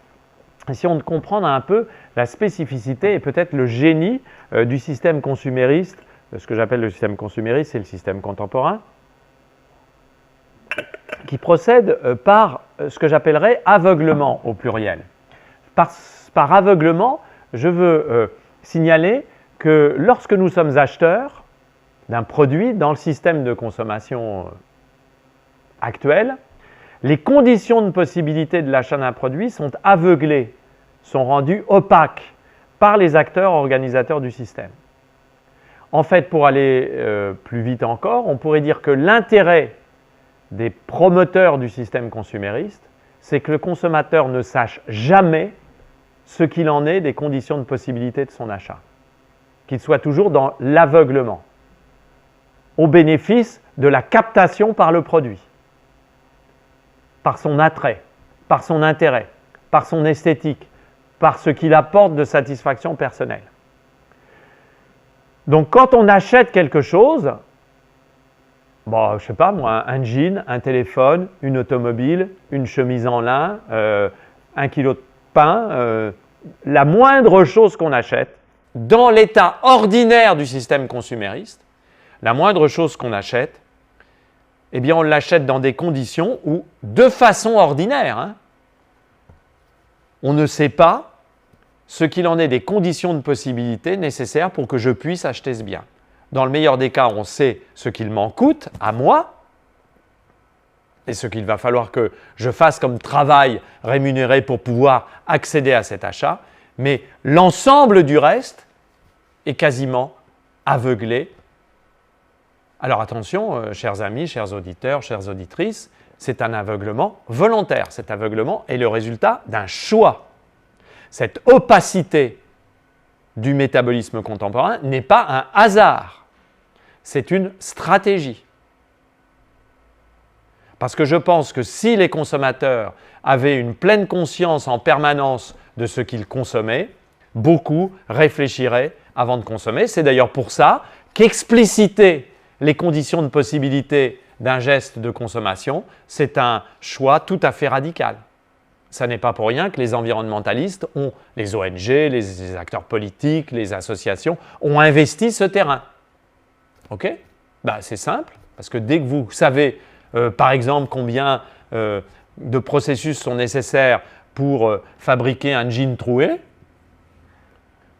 Essayons de comprendre un peu la spécificité et peut-être le génie du système consumériste. Ce que j'appelle le système consumériste, c'est le système contemporain, qui procède par ce que j'appellerais aveuglement au pluriel. Par aveuglement, je veux signaler que lorsque nous sommes acheteurs d'un produit dans le système de consommation actuel, les conditions de possibilité de l'achat d'un produit sont aveuglées, sont rendues opaques par les acteurs organisateurs du système. En fait, pour aller plus vite encore, on pourrait dire que l'intérêt des promoteurs du système consumériste, c'est que le consommateur ne sache jamais ce qu'il en est des conditions de possibilité de son achat, qu'il soit toujours dans l'aveuglement, au bénéfice de la captation par le produit, par son attrait, par son intérêt, par son esthétique, par ce qu'il apporte de satisfaction personnelle. Donc quand on achète quelque chose, je ne sais pas moi, un jean, un téléphone, une automobile, une chemise en lin, 1 kilo de pain, la moindre chose qu'on achète, dans l'état ordinaire du système consumériste, la moindre chose qu'on achète, eh bien on l'achète dans des conditions où, de façon ordinaire, on ne sait pas ce qu'il en est des conditions de possibilité nécessaires pour que je puisse acheter ce bien. Dans le meilleur des cas, on sait ce qu'il m'en coûte à moi et ce qu'il va falloir que je fasse comme travail rémunéré pour pouvoir accéder à cet achat, mais l'ensemble du reste est quasiment aveuglé. Alors attention, chers amis, chers auditeurs, chères auditrices, c'est un aveuglement volontaire. Cet aveuglement est le résultat d'un choix. Cette opacité du métabolisme contemporain n'est pas un hasard, c'est une stratégie. Parce que je pense que si les consommateurs avaient une pleine conscience en permanence de ce qu'ils consommaient, beaucoup réfléchiraient avant de consommer. C'est d'ailleurs pour ça qu'expliciter les conditions de possibilité d'un geste de consommation, c'est un choix tout à fait radical. Ça n'est pas pour rien que les environnementalistes, les ONG, les acteurs politiques, les associations, ont investi ce terrain. Ok ? C'est simple, parce que dès que vous savez, par exemple, combien de processus sont nécessaires pour fabriquer un jean troué,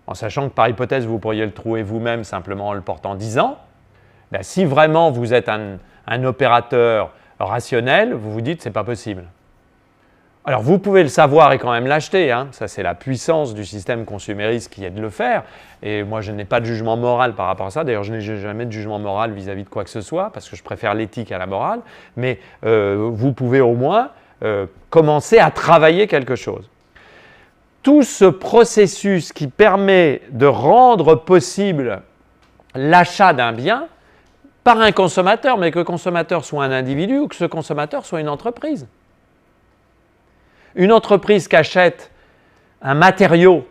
en sachant que par hypothèse, vous pourriez le trouer vous-même simplement en le portant 10 ans, si vraiment vous êtes un opérateur rationnel, vous vous dites que ce n'est pas possible. Alors vous pouvez le savoir et quand même l'acheter, ça c'est la puissance du système consumériste qui est de le faire, et moi je n'ai pas de jugement moral par rapport à ça, d'ailleurs je n'ai jamais de jugement moral vis-à-vis de quoi que ce soit, parce que je préfère l'éthique à la morale, mais vous pouvez au moins commencer à travailler quelque chose. Tout ce processus qui permet de rendre possible l'achat d'un bien par un consommateur, mais que le consommateur soit un individu ou que ce consommateur soit une entreprise. Une entreprise qui achète un matériau,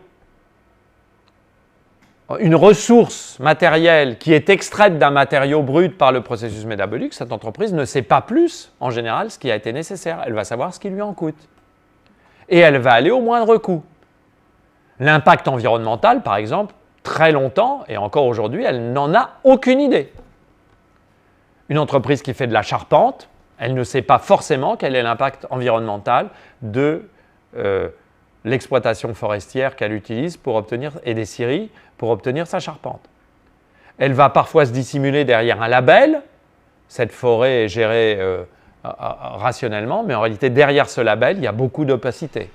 une ressource matérielle qui est extraite d'un matériau brut par le processus métabolique, cette entreprise ne sait pas plus, en général, ce qui a été nécessaire. Elle va savoir ce qui lui en coûte. et elle va aller au moindre coût. L'impact environnemental, par exemple, très longtemps, et encore aujourd'hui, elle n'en a aucune idée. Une entreprise qui fait de la charpente, elle ne sait pas forcément quel est l'impact environnemental de l'exploitation forestière qu'elle utilise pour obtenir, et des scieries pour obtenir sa charpente. Elle va parfois se dissimuler derrière un label. Cette forêt est gérée rationnellement, mais en réalité, derrière ce label, il y a beaucoup d'opacité.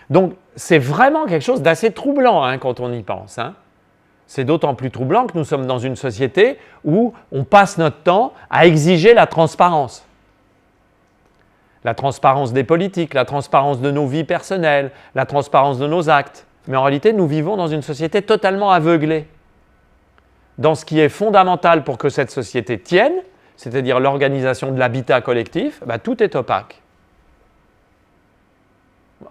Donc, c'est vraiment quelque chose d'assez troublant hein, quand on y pense. Hein. C'est d'autant plus troublant que nous sommes dans une société où on passe notre temps à exiger la transparence. La transparence des politiques, la transparence de nos vies personnelles, la transparence de nos actes. Mais en réalité, nous vivons dans une société totalement aveuglée. Dans ce qui est fondamental pour que cette société tienne, c'est-à-dire l'organisation de l'habitat collectif, tout est opaque.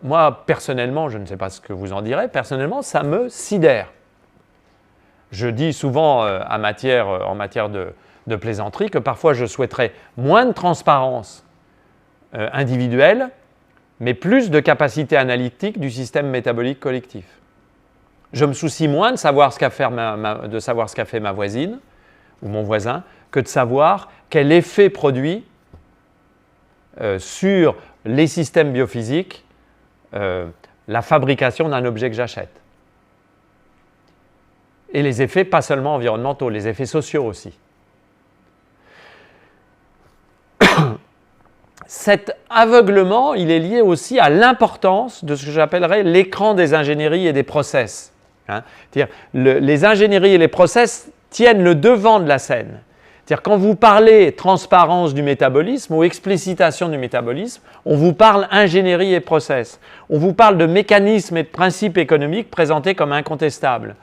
Moi, personnellement, je ne sais pas ce que vous en direz, personnellement, ça me sidère. Je dis souvent en matière de plaisanterie que parfois je souhaiterais moins de transparence individuelle, mais plus de capacité analytique du système métabolique collectif. Je me soucie moins de savoir ce qu'a fait ma voisine ou mon voisin que de savoir quel effet produit sur les systèmes biophysiques la fabrication d'un objet que j'achète. Et les effets, pas seulement environnementaux, les effets sociaux aussi. Cet aveuglement, il est lié aussi à l'importance de ce que j'appellerais l'écran des ingénieries et des process. Hein. C'est-à-dire, les ingénieries et les process tiennent le devant de la scène. C'est-à-dire, quand vous parlez transparence du métabolisme ou explicitation du métabolisme, on vous parle ingénierie et process. On vous parle de mécanismes et de principes économiques présentés comme incontestables.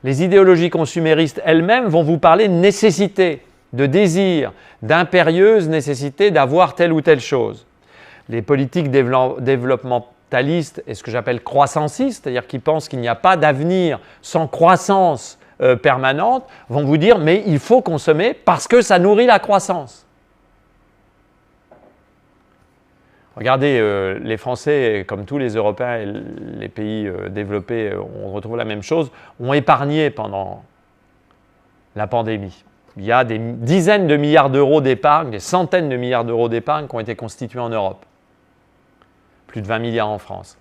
Les idéologies consuméristes elles-mêmes vont vous parler de nécessité, de désir, d'impérieuse nécessité d'avoir telle ou telle chose. Les politiques développementalistes et ce que j'appelle croissancistes, c'est-à-dire qui pensent qu'il n'y a pas d'avenir sans croissance permanente, vont vous dire « mais il faut consommer parce que ça nourrit la croissance ». Regardez, les Français, comme tous les Européens et les pays développés, on retrouve la même chose, ont épargné pendant la pandémie. Il y a des dizaines de milliards d'euros d'épargne, des centaines de milliards d'euros d'épargne qui ont été constitués en Europe. Plus de 20 milliards en France.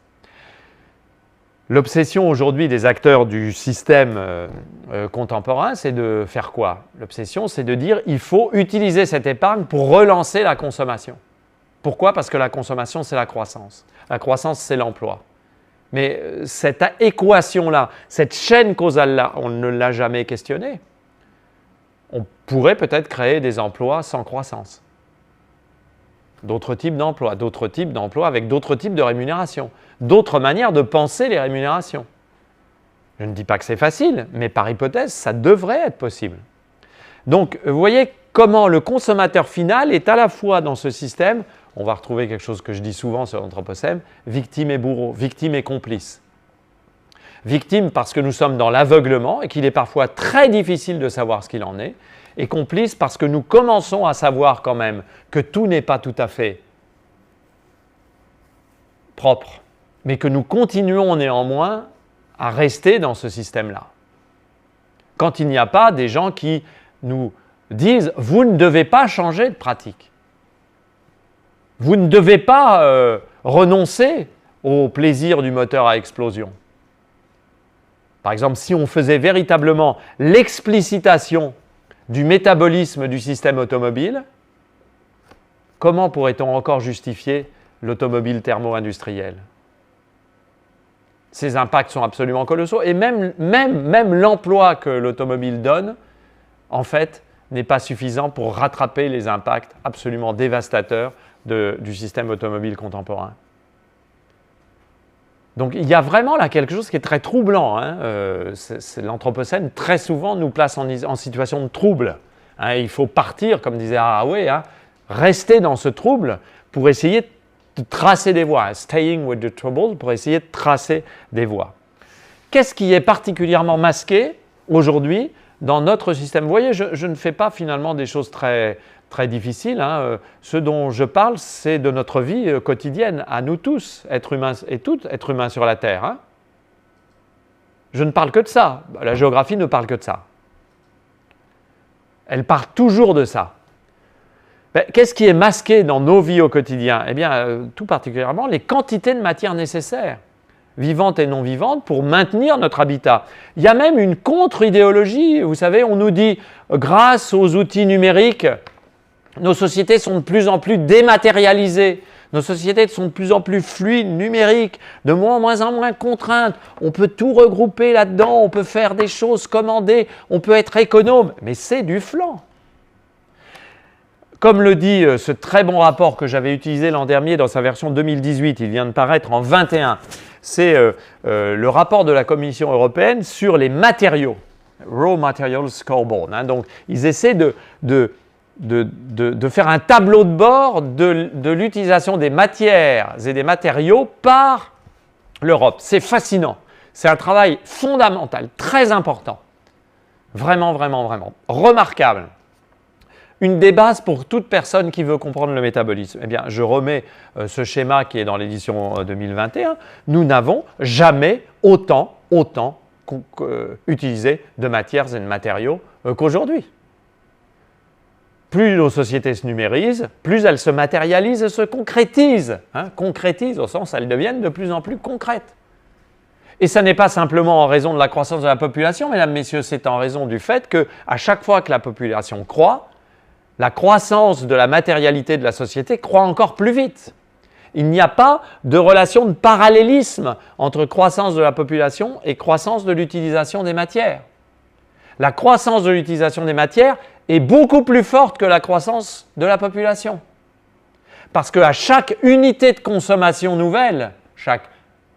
L'obsession aujourd'hui des acteurs du système contemporain, c'est de faire quoi? L'obsession, c'est de dire qu'il faut utiliser cette épargne pour relancer la consommation. Pourquoi? Parce que la consommation, c'est la croissance. La croissance, c'est l'emploi. Mais cette équation-là, cette chaîne causale-là, on ne l'a jamais questionnée. On pourrait peut-être créer des emplois sans croissance. D'autres types d'emplois avec d'autres types de rémunération, d'autres manières de penser les rémunérations. Je ne dis pas que c'est facile, mais par hypothèse, ça devrait être possible. Donc, vous voyez comment le consommateur final est à la fois dans ce système, on va retrouver quelque chose que je dis souvent sur l'anthropocène, victime et bourreau, victime et complice. Victime parce que nous sommes dans l'aveuglement et qu'il est parfois très difficile de savoir ce qu'il en est, et complice parce que nous commençons à savoir quand même que tout n'est pas tout à fait propre, mais que nous continuons néanmoins à rester dans ce système-là. Quand il n'y a pas des gens qui nous disent « vous ne devez pas changer de pratique ». Vous ne devez pas renoncer au plaisir du moteur à explosion. Par exemple, si on faisait véritablement l'explicitation du métabolisme du système automobile, comment pourrait-on encore justifier l'automobile thermo-industrielle? Ces impacts sont absolument colossaux et même l'emploi que l'automobile donne, en fait, n'est pas suffisant pour rattraper les impacts absolument dévastateurs du système automobile contemporain. Donc il y a vraiment là quelque chose qui est très troublant. Hein. L'Anthropocène, très souvent, nous place en situation de trouble. Hein. Il faut partir, comme disait Haraway, hein, rester dans ce trouble pour essayer de tracer des voies. Staying with the trouble, pour essayer de tracer des voies. Qu'est-ce qui est particulièrement masqué aujourd'hui dans notre système? Vous voyez, je ne fais pas finalement des choses très très difficile. Hein. Ce dont je parle, c'est de notre vie quotidienne, à nous tous, êtres humains et toutes, êtres humains sur la Terre. Hein. Je ne parle que de ça. La géographie ne parle que de ça. Elle parle toujours de ça. Qu'est-ce qui est masqué dans nos vies au quotidien? Eh bien, tout particulièrement, les quantités de matière nécessaires, vivantes et non vivantes, pour maintenir notre habitat. Il y a même une contre-idéologie. Vous savez, on nous dit, grâce aux outils numériques, nos sociétés sont de plus en plus dématérialisées. Nos sociétés sont de plus en plus fluides, numériques, de moins en moins contraintes. On peut tout regrouper là-dedans, on peut faire des choses commandées, on peut être économe. Mais c'est du flan. Comme le dit ce très bon rapport que j'avais utilisé l'an dernier dans sa version 2018, il vient de paraître en 2021, c'est le rapport de la Commission européenne sur les matériaux, Raw Materials Scoreboard. Hein. Donc, ils essaient de faire un tableau de bord de l'utilisation des matières et des matériaux par l'Europe. C'est fascinant. C'est un travail fondamental, très important. Vraiment, vraiment, vraiment. Remarquable. Une des bases pour toute personne qui veut comprendre le métabolisme. Eh bien, je remets ce schéma qui est dans l'édition 2021. Nous n'avons jamais autant utilisé de matières et de matériaux qu'aujourd'hui. Plus nos sociétés se numérisent, plus elles se matérialisent et se concrétisent. Hein, concrétisent au sens où elles deviennent de plus en plus concrètes. Et ça n'est pas simplement en raison de la croissance de la population, mesdames, messieurs, c'est en raison du fait qu'à chaque fois que la population croît, la croissance de la matérialité de la société croît encore plus vite. Il n'y a pas de relation de parallélisme entre croissance de la population et croissance de l'utilisation des matières. La croissance de l'utilisation des matières est beaucoup plus forte que la croissance de la population. Parce qu'à chaque unité de consommation nouvelle, chaque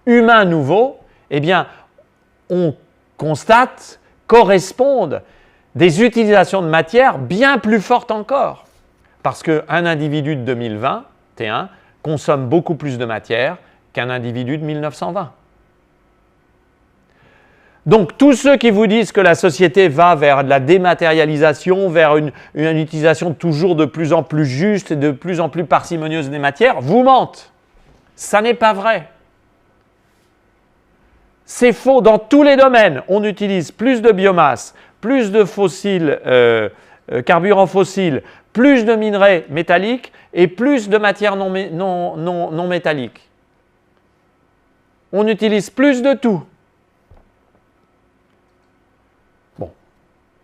humain nouveau, eh bien, on constate, correspondent des utilisations de matières bien plus fortes encore. Parce qu'un individu de 2021 consomme beaucoup plus de matière qu'un individu de 1920. Donc, tous ceux qui vous disent que la société va vers de la dématérialisation, vers une utilisation toujours de plus en plus juste et de plus en plus parcimonieuse des matières, vous mentent. Ça n'est pas vrai. C'est faux dans tous les domaines. On utilise plus de biomasse, plus de fossiles, carburants fossiles, plus de minerais métalliques et plus de matières non métalliques. On utilise plus de tout. Bon,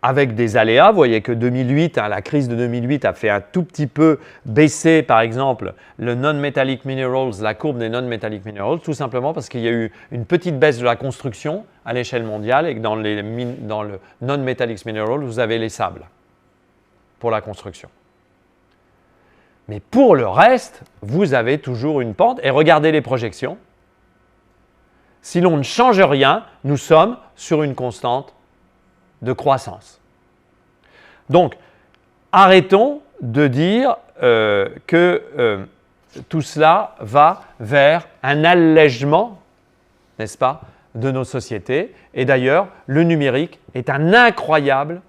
avec des aléas, vous voyez que 2008, la crise de 2008 a fait un tout petit peu baisser, par exemple, le non-metallic minerals, la courbe des non-metallic minerals, tout simplement parce qu'il y a eu une petite baisse de la construction à l'échelle mondiale et que dans le non-metallic minerals, vous avez les sables pour la construction. Mais pour le reste, vous avez toujours une pente et regardez les projections. Si l'on ne change rien, nous sommes sur une constante de croissance. Donc, arrêtons de dire que tout cela va vers un allègement, n'est-ce pas, de nos sociétés. Et d'ailleurs, le numérique est un incroyable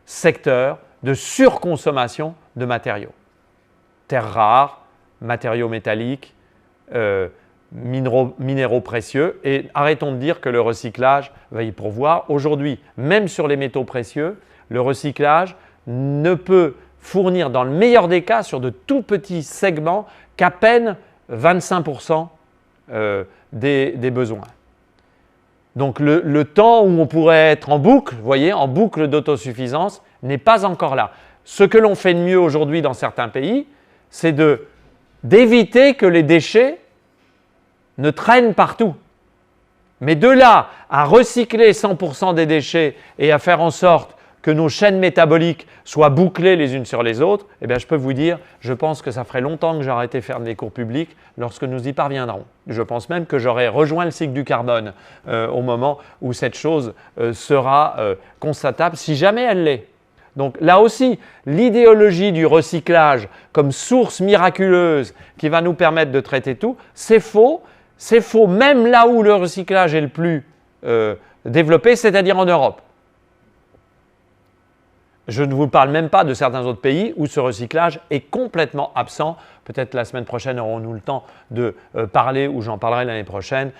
secteur de surconsommation de matériaux. Terres rares, matériaux métalliques, minéraux précieux. Et arrêtons de dire que le recyclage va y pourvoir. Aujourd'hui, même sur les métaux précieux, le recyclage ne peut fournir, dans le meilleur des cas, sur de tout petits segments, qu'à peine 25% des besoins. Donc le temps où on pourrait être en boucle, vous voyez, en boucle d'autosuffisance, n'est pas encore là. Ce que l'on fait de mieux aujourd'hui dans certains pays, c'est d'éviter que les déchets ne traînent partout. Mais de là à recycler 100% des déchets et à faire en sorte que nos chaînes métaboliques soient bouclées les unes sur les autres, eh bien, je peux vous dire, je pense que ça ferait longtemps que j'aurais arrêté de faire des cours publics lorsque nous y parviendrons. Je pense même que j'aurais rejoint le cycle du carbone au moment où cette chose sera constatable, si jamais elle l'est. Donc là aussi, l'idéologie du recyclage comme source miraculeuse qui va nous permettre de traiter tout, c'est faux. C'est faux même là où le recyclage est le plus développé, c'est-à-dire en Europe. Je ne vous parle même pas de certains autres pays où ce recyclage est complètement absent. Peut-être la semaine prochaine aurons-nous le temps de parler, ou j'en parlerai l'année prochaine,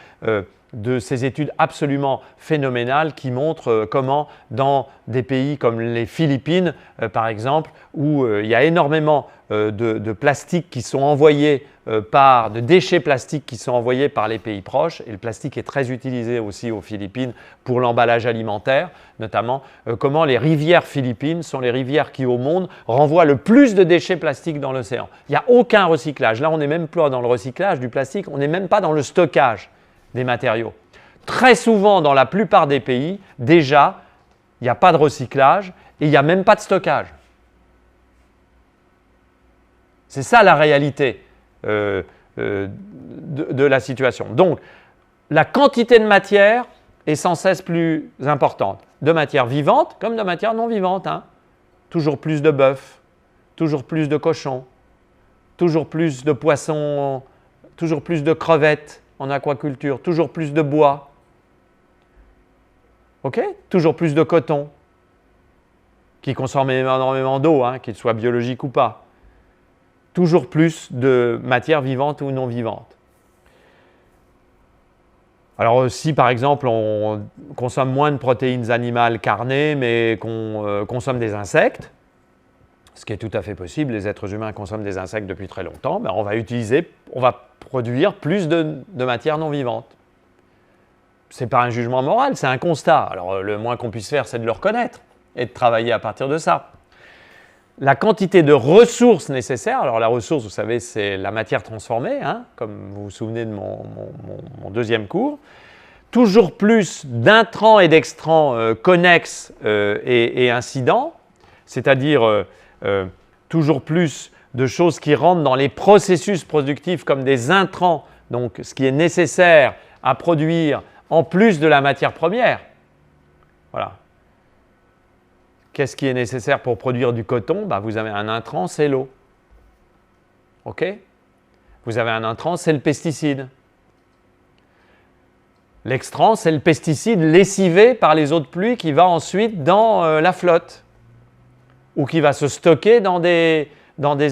de ces études absolument phénoménales qui montrent comment dans des pays comme les Philippines, par exemple, où il y a énormément de plastiques qui sont envoyés de déchets plastiques qui sont envoyés par les pays proches, et le plastique est très utilisé aussi aux Philippines pour l'emballage alimentaire, notamment comment les rivières philippines sont les rivières qui au monde renvoient le plus de déchets plastiques dans l'océan. Il n'y a aucun recyclage. Là, on n'est même pas dans le recyclage du plastique, on n'est même pas dans le stockage des matériaux. Très souvent, dans la plupart des pays, déjà, il n'y a pas de recyclage et il n'y a même pas de stockage. C'est ça la réalité de la situation. Donc, la quantité de matière est sans cesse plus importante, de matière vivante comme de matière non vivante. Hein. Toujours plus de bœuf, toujours plus de cochons, toujours plus de poissons, toujours plus de crevettes en aquaculture, toujours plus de bois, toujours plus de coton, qui consomme énormément d'eau, hein, qu'il soit biologique ou pas. Toujours plus de matière vivante ou non vivante. Alors si par exemple on consomme moins de protéines animales carnées, mais qu'on consomme des insectes, ce qui est tout à fait possible, les êtres humains consomment des insectes depuis très longtemps, ben on va produire plus de matière non vivante. Ce n'est pas un jugement moral, c'est un constat. Alors le moins qu'on puisse faire, c'est de le reconnaître et de travailler à partir de ça. La quantité de ressources nécessaires, alors la ressource, vous savez, c'est la matière transformée, hein, comme vous vous souvenez de mon deuxième cours. Toujours plus d'intrants et d'extrants connexes et incidents, c'est-à-dire toujours plus de choses qui rentrent dans les processus productifs comme des intrants, donc ce qui est nécessaire à produire en plus de la matière première. Voilà. Qu'est-ce qui est nécessaire pour produire du coton? Ben, vous avez un intrant, c'est l'eau. OK? Vous avez un intrant, c'est le pesticide. L'extrant, c'est le pesticide lessivé par les eaux de pluie qui va ensuite dans la flotte ou qui va se stocker dans des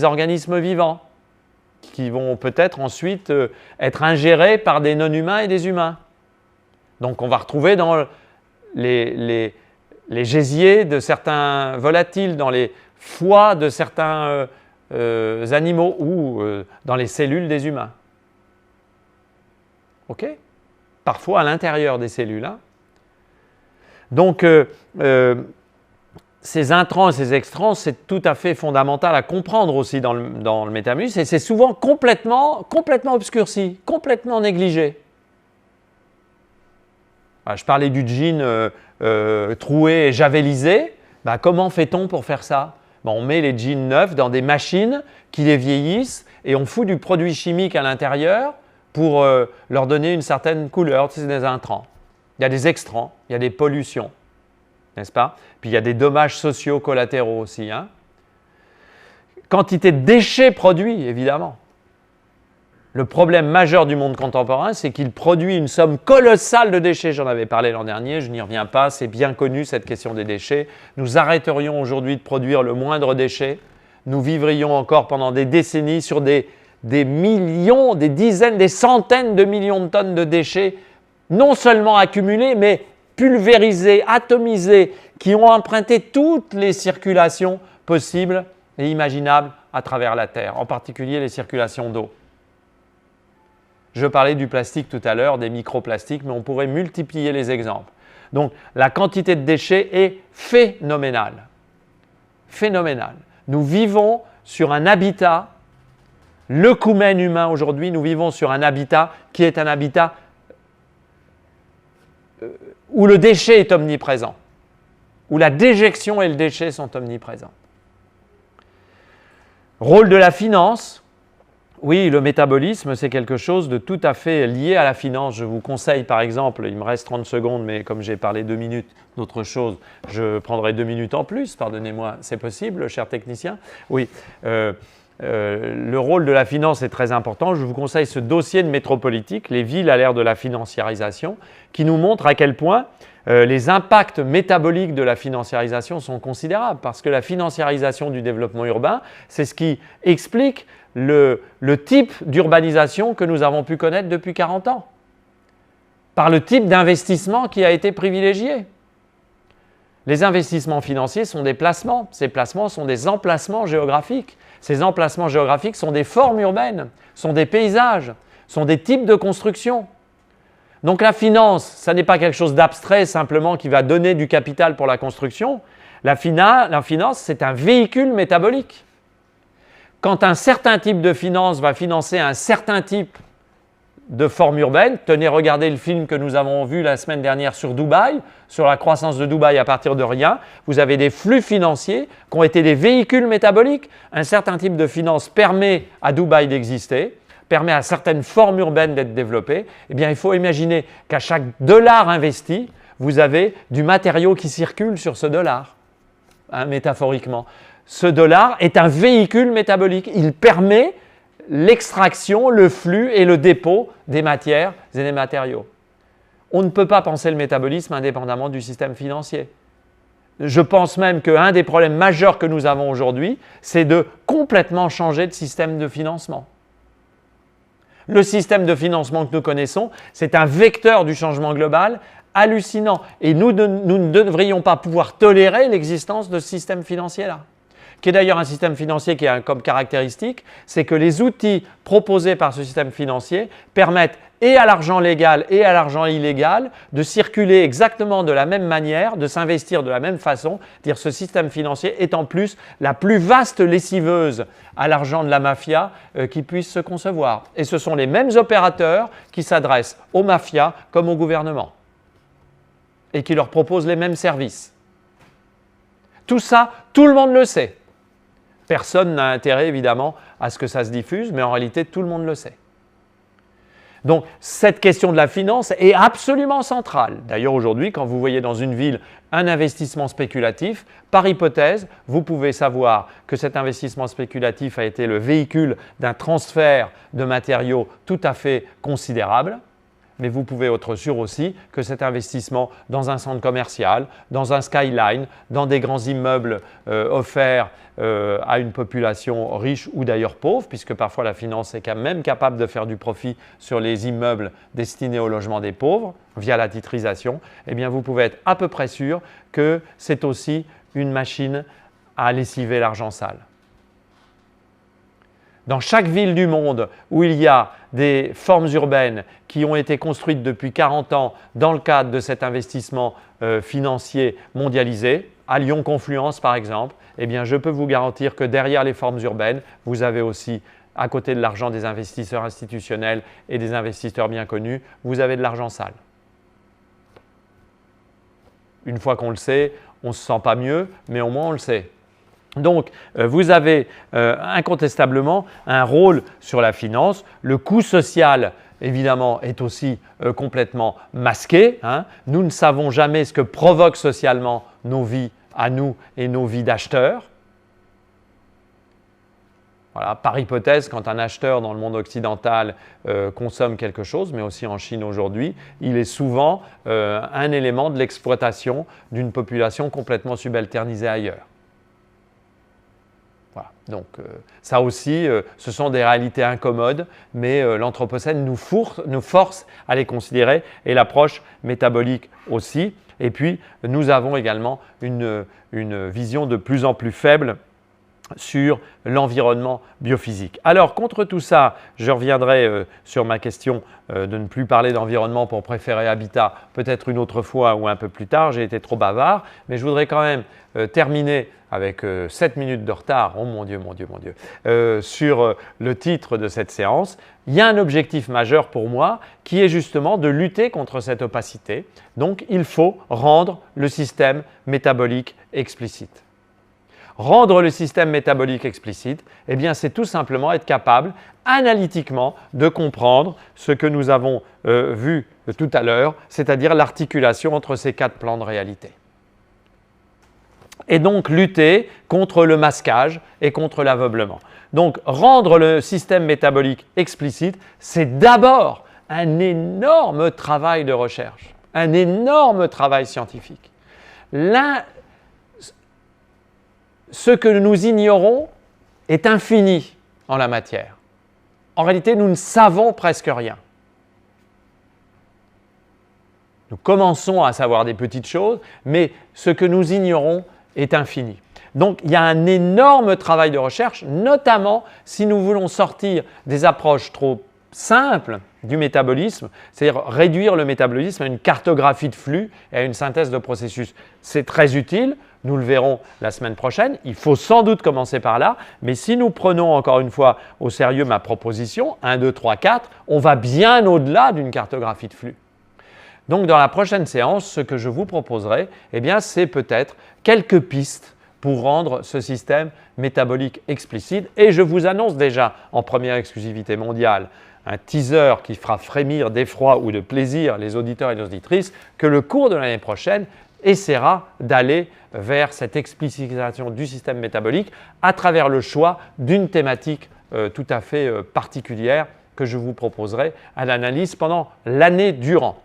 organismes vivants qui vont peut-être ensuite être ingérés par des non-humains et des humains. Donc on va retrouver dans les gésiers de certains volatiles, dans les foies de certains animaux ou dans les cellules des humains. OK? Parfois à l'intérieur des cellules. Hein? Donc, ces intrants et ces extrants, c'est tout à fait fondamental à comprendre aussi dans le métabolisme, et c'est souvent complètement obscurci, complètement négligé. Je parlais du jean troué et javelisé. Comment fait-on pour faire ça? On met les jeans neufs dans des machines qui les vieillissent et on fout du produit chimique à l'intérieur pour leur donner une certaine couleur. C'est des intrants. Il y a des extrants, il y a des pollutions, n'est-ce pas? Puis il y a des dommages sociaux collatéraux aussi. Hein? Quantité de déchets produits, évidemment. Le problème majeur du monde contemporain, c'est qu'il produit une somme colossale de déchets. J'en avais parlé l'an dernier, je n'y reviens pas, c'est bien connu cette question des déchets. Nous arrêterions aujourd'hui de produire le moindre déchet. Nous vivrions encore pendant des décennies sur des millions, des dizaines, des centaines de millions de tonnes de déchets, non seulement accumulés, mais pulvérisés, atomisés, qui ont emprunté toutes les circulations possibles et imaginables à travers la Terre, en particulier les circulations d'eau. Je parlais du plastique tout à l'heure, des microplastiques, mais on pourrait multiplier les exemples. Donc, la quantité de déchets est phénoménale. Phénoménale. Nous vivons sur un habitat, le coumen humain aujourd'hui, nous vivons sur un habitat qui est un habitat où le déchet est omniprésent, où la déjection et le déchet sont omniprésents. Rôle de la finance. Oui, le métabolisme, c'est quelque chose de tout à fait lié à la finance. Je vous conseille, par exemple, il me reste 30 secondes, mais comme j'ai parlé 2 minutes d'autre chose, je prendrai 2 minutes en plus, pardonnez-moi, c'est possible, cher technicien? Oui, le rôle de la finance est très important. Je vous conseille ce dossier de Métropolitique, les villes à l'ère de la financiarisation, qui nous montre à quel point les impacts métaboliques de la financiarisation sont considérables parce que la financiarisation du développement urbain, c'est ce qui explique le type d'urbanisation que nous avons pu connaître depuis 40 ans, par le type d'investissement qui a été privilégié. Les investissements financiers sont des placements. Ces placements sont des emplacements géographiques. Ces emplacements géographiques sont des formes urbaines, sont des paysages, sont des types de construction. Donc la finance, ça n'est pas quelque chose d'abstrait simplement qui va donner du capital pour la construction. La finance, c'est un véhicule métabolique. Quand un certain type de finance va financer un certain type de forme urbaine, tenez, regardez le film que nous avons vu la semaine dernière sur Dubaï, sur la croissance de Dubaï à partir de rien, vous avez des flux financiers qui ont été des véhicules métaboliques. Un certain type de finance permet à Dubaï d'exister, permet à certaines formes urbaines d'être développées. Eh bien, il faut imaginer qu'à chaque dollar investi, vous avez du matériau qui circule sur ce dollar, métaphoriquement. Ce dollar est un véhicule métabolique. Il permet l'extraction, le flux et le dépôt des matières et des matériaux. On ne peut pas penser le métabolisme indépendamment du système financier. Je pense même qu'un des problèmes majeurs que nous avons aujourd'hui, c'est de complètement changer de système de financement. Le système de financement que nous connaissons, c'est un vecteur du changement global hallucinant. Et nous ne devrions pas pouvoir tolérer l'existence de ce système financier-là, qui est d'ailleurs un système financier qui a comme caractéristique, c'est que les outils proposés par ce système financier permettent et à l'argent légal et à l'argent illégal de circuler exactement de la même manière, de s'investir de la même façon. Dire ce système financier est en plus la plus vaste lessiveuse à l'argent de la mafia qui puisse se concevoir. Et ce sont les mêmes opérateurs qui s'adressent aux mafias comme au gouvernement et qui leur proposent les mêmes services. Tout ça, tout le monde le sait. Personne n'a intérêt, évidemment, à ce que ça se diffuse, mais en réalité, tout le monde le sait. Donc, cette question de la finance est absolument centrale. D'ailleurs, aujourd'hui, quand vous voyez dans une ville un investissement spéculatif, par hypothèse, vous pouvez savoir que cet investissement spéculatif a été le véhicule d'un transfert de matériaux tout à fait considérable. Mais vous pouvez être sûr aussi que cet investissement dans un centre commercial, dans un skyline, dans des grands immeubles offerts à une population riche ou d'ailleurs pauvre, puisque parfois la finance est quand même capable de faire du profit sur les immeubles destinés au logement des pauvres via la titrisation, eh bien vous pouvez être à peu près sûr que c'est aussi une machine à lessiver l'argent sale. Dans chaque ville du monde où il y a des formes urbaines qui ont été construites depuis 40 ans dans le cadre de cet investissement financier mondialisé, à Lyon-Confluence par exemple, eh bien je peux vous garantir que derrière les formes urbaines, vous avez aussi, à côté de l'argent des investisseurs institutionnels et des investisseurs bien connus, vous avez de l'argent sale. Une fois qu'on le sait, on ne se sent pas mieux, mais au moins on le sait. Donc, vous avez incontestablement un rôle sur la finance. Le coût social, évidemment, est aussi complètement masqué. Nous ne savons jamais ce que provoquent socialement nos vies à nous et nos vies d'acheteurs. Voilà, par hypothèse, quand un acheteur dans le monde occidental consomme quelque chose, mais aussi en Chine aujourd'hui, il est souvent un élément de l'exploitation d'une population complètement subalternisée ailleurs. Voilà. Donc ça aussi, ce sont des réalités incommodes, mais l'Anthropocène nous force à les considérer et l'approche métabolique aussi. Et puis, nous avons également une vision de plus en plus faible sur l'environnement biophysique. Alors, contre tout ça, je reviendrai sur ma question de ne plus parler d'environnement pour préférer habitat, peut-être une autre fois ou un peu plus tard. J'ai été trop bavard, mais je voudrais quand même terminer avec 7 minutes de retard, oh mon Dieu, sur le titre de cette séance. Il y a un objectif majeur pour moi qui est justement de lutter contre cette opacité. Donc, il faut rendre le système métabolique explicite. Rendre le système métabolique explicite, eh bien, c'est tout simplement être capable analytiquement de comprendre ce que nous avons vu tout à l'heure, c'est-à-dire l'articulation entre ces 4 plans de réalité. Et donc lutter contre le masquage et contre l'aveuglement. Donc rendre le système métabolique explicite, c'est d'abord un énorme travail de recherche. un énorme travail scientifique. Ce que nous ignorons est infini en la matière. En réalité, nous ne savons presque rien. Nous commençons à savoir des petites choses, mais ce que nous ignorons est infini. Donc, il y a un énorme travail de recherche, notamment si nous voulons sortir des approches trop simples du métabolisme, c'est-à-dire réduire le métabolisme à une cartographie de flux et à une synthèse de processus. C'est très utile, nous le verrons la semaine prochaine. Il faut sans doute commencer par là, mais si nous prenons encore une fois au sérieux ma proposition, 1, 2, 3, 4, on va bien au-delà d'une cartographie de flux. Donc, dans la prochaine séance, ce que je vous proposerai, eh bien, c'est peut-être quelques pistes pour rendre ce système métabolique explicite. Et je vous annonce déjà en première exclusivité mondiale un teaser qui fera frémir d'effroi ou de plaisir les auditeurs et les auditrices, que le cours de l'année prochaine essaiera d'aller vers cette explicitation du système métabolique à travers le choix d'une thématique tout à fait particulière que je vous proposerai à l'analyse pendant l'année durant.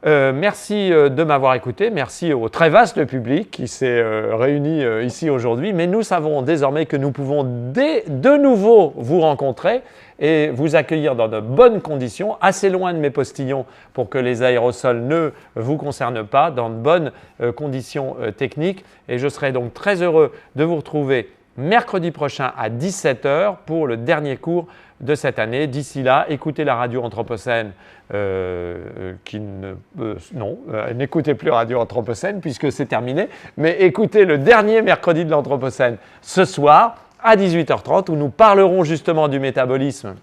Merci de m'avoir écouté, merci au très vaste public qui s'est réuni ici aujourd'hui, mais nous savons désormais que nous pouvons de nouveau vous rencontrer et vous accueillir dans de bonnes conditions, assez loin de mes postillons pour que les aérosols ne vous concernent pas, dans de bonnes conditions techniques. Et je serai donc très heureux de vous retrouver mercredi prochain à 17 h pour le dernier cours de cette année. D'ici là, écoutez la radio Anthropocène n'écoutez plus Radio Anthropocène puisque c'est terminé, mais écoutez le dernier mercredi de l'Anthropocène ce soir à 18 h 30 où nous parlerons justement du métabolisme.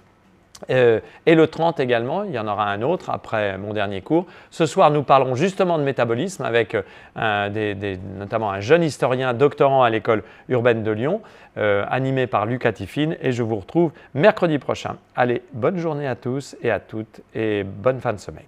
Et le 30 également, il y en aura un autre après mon dernier cours. Ce soir, nous parlerons justement de métabolisme avec notamment un jeune historien doctorant à l'école urbaine de Lyon, animé par Lucas Tiffin, et je vous retrouve mercredi prochain. Allez, bonne journée à tous et à toutes et bonne fin de semaine.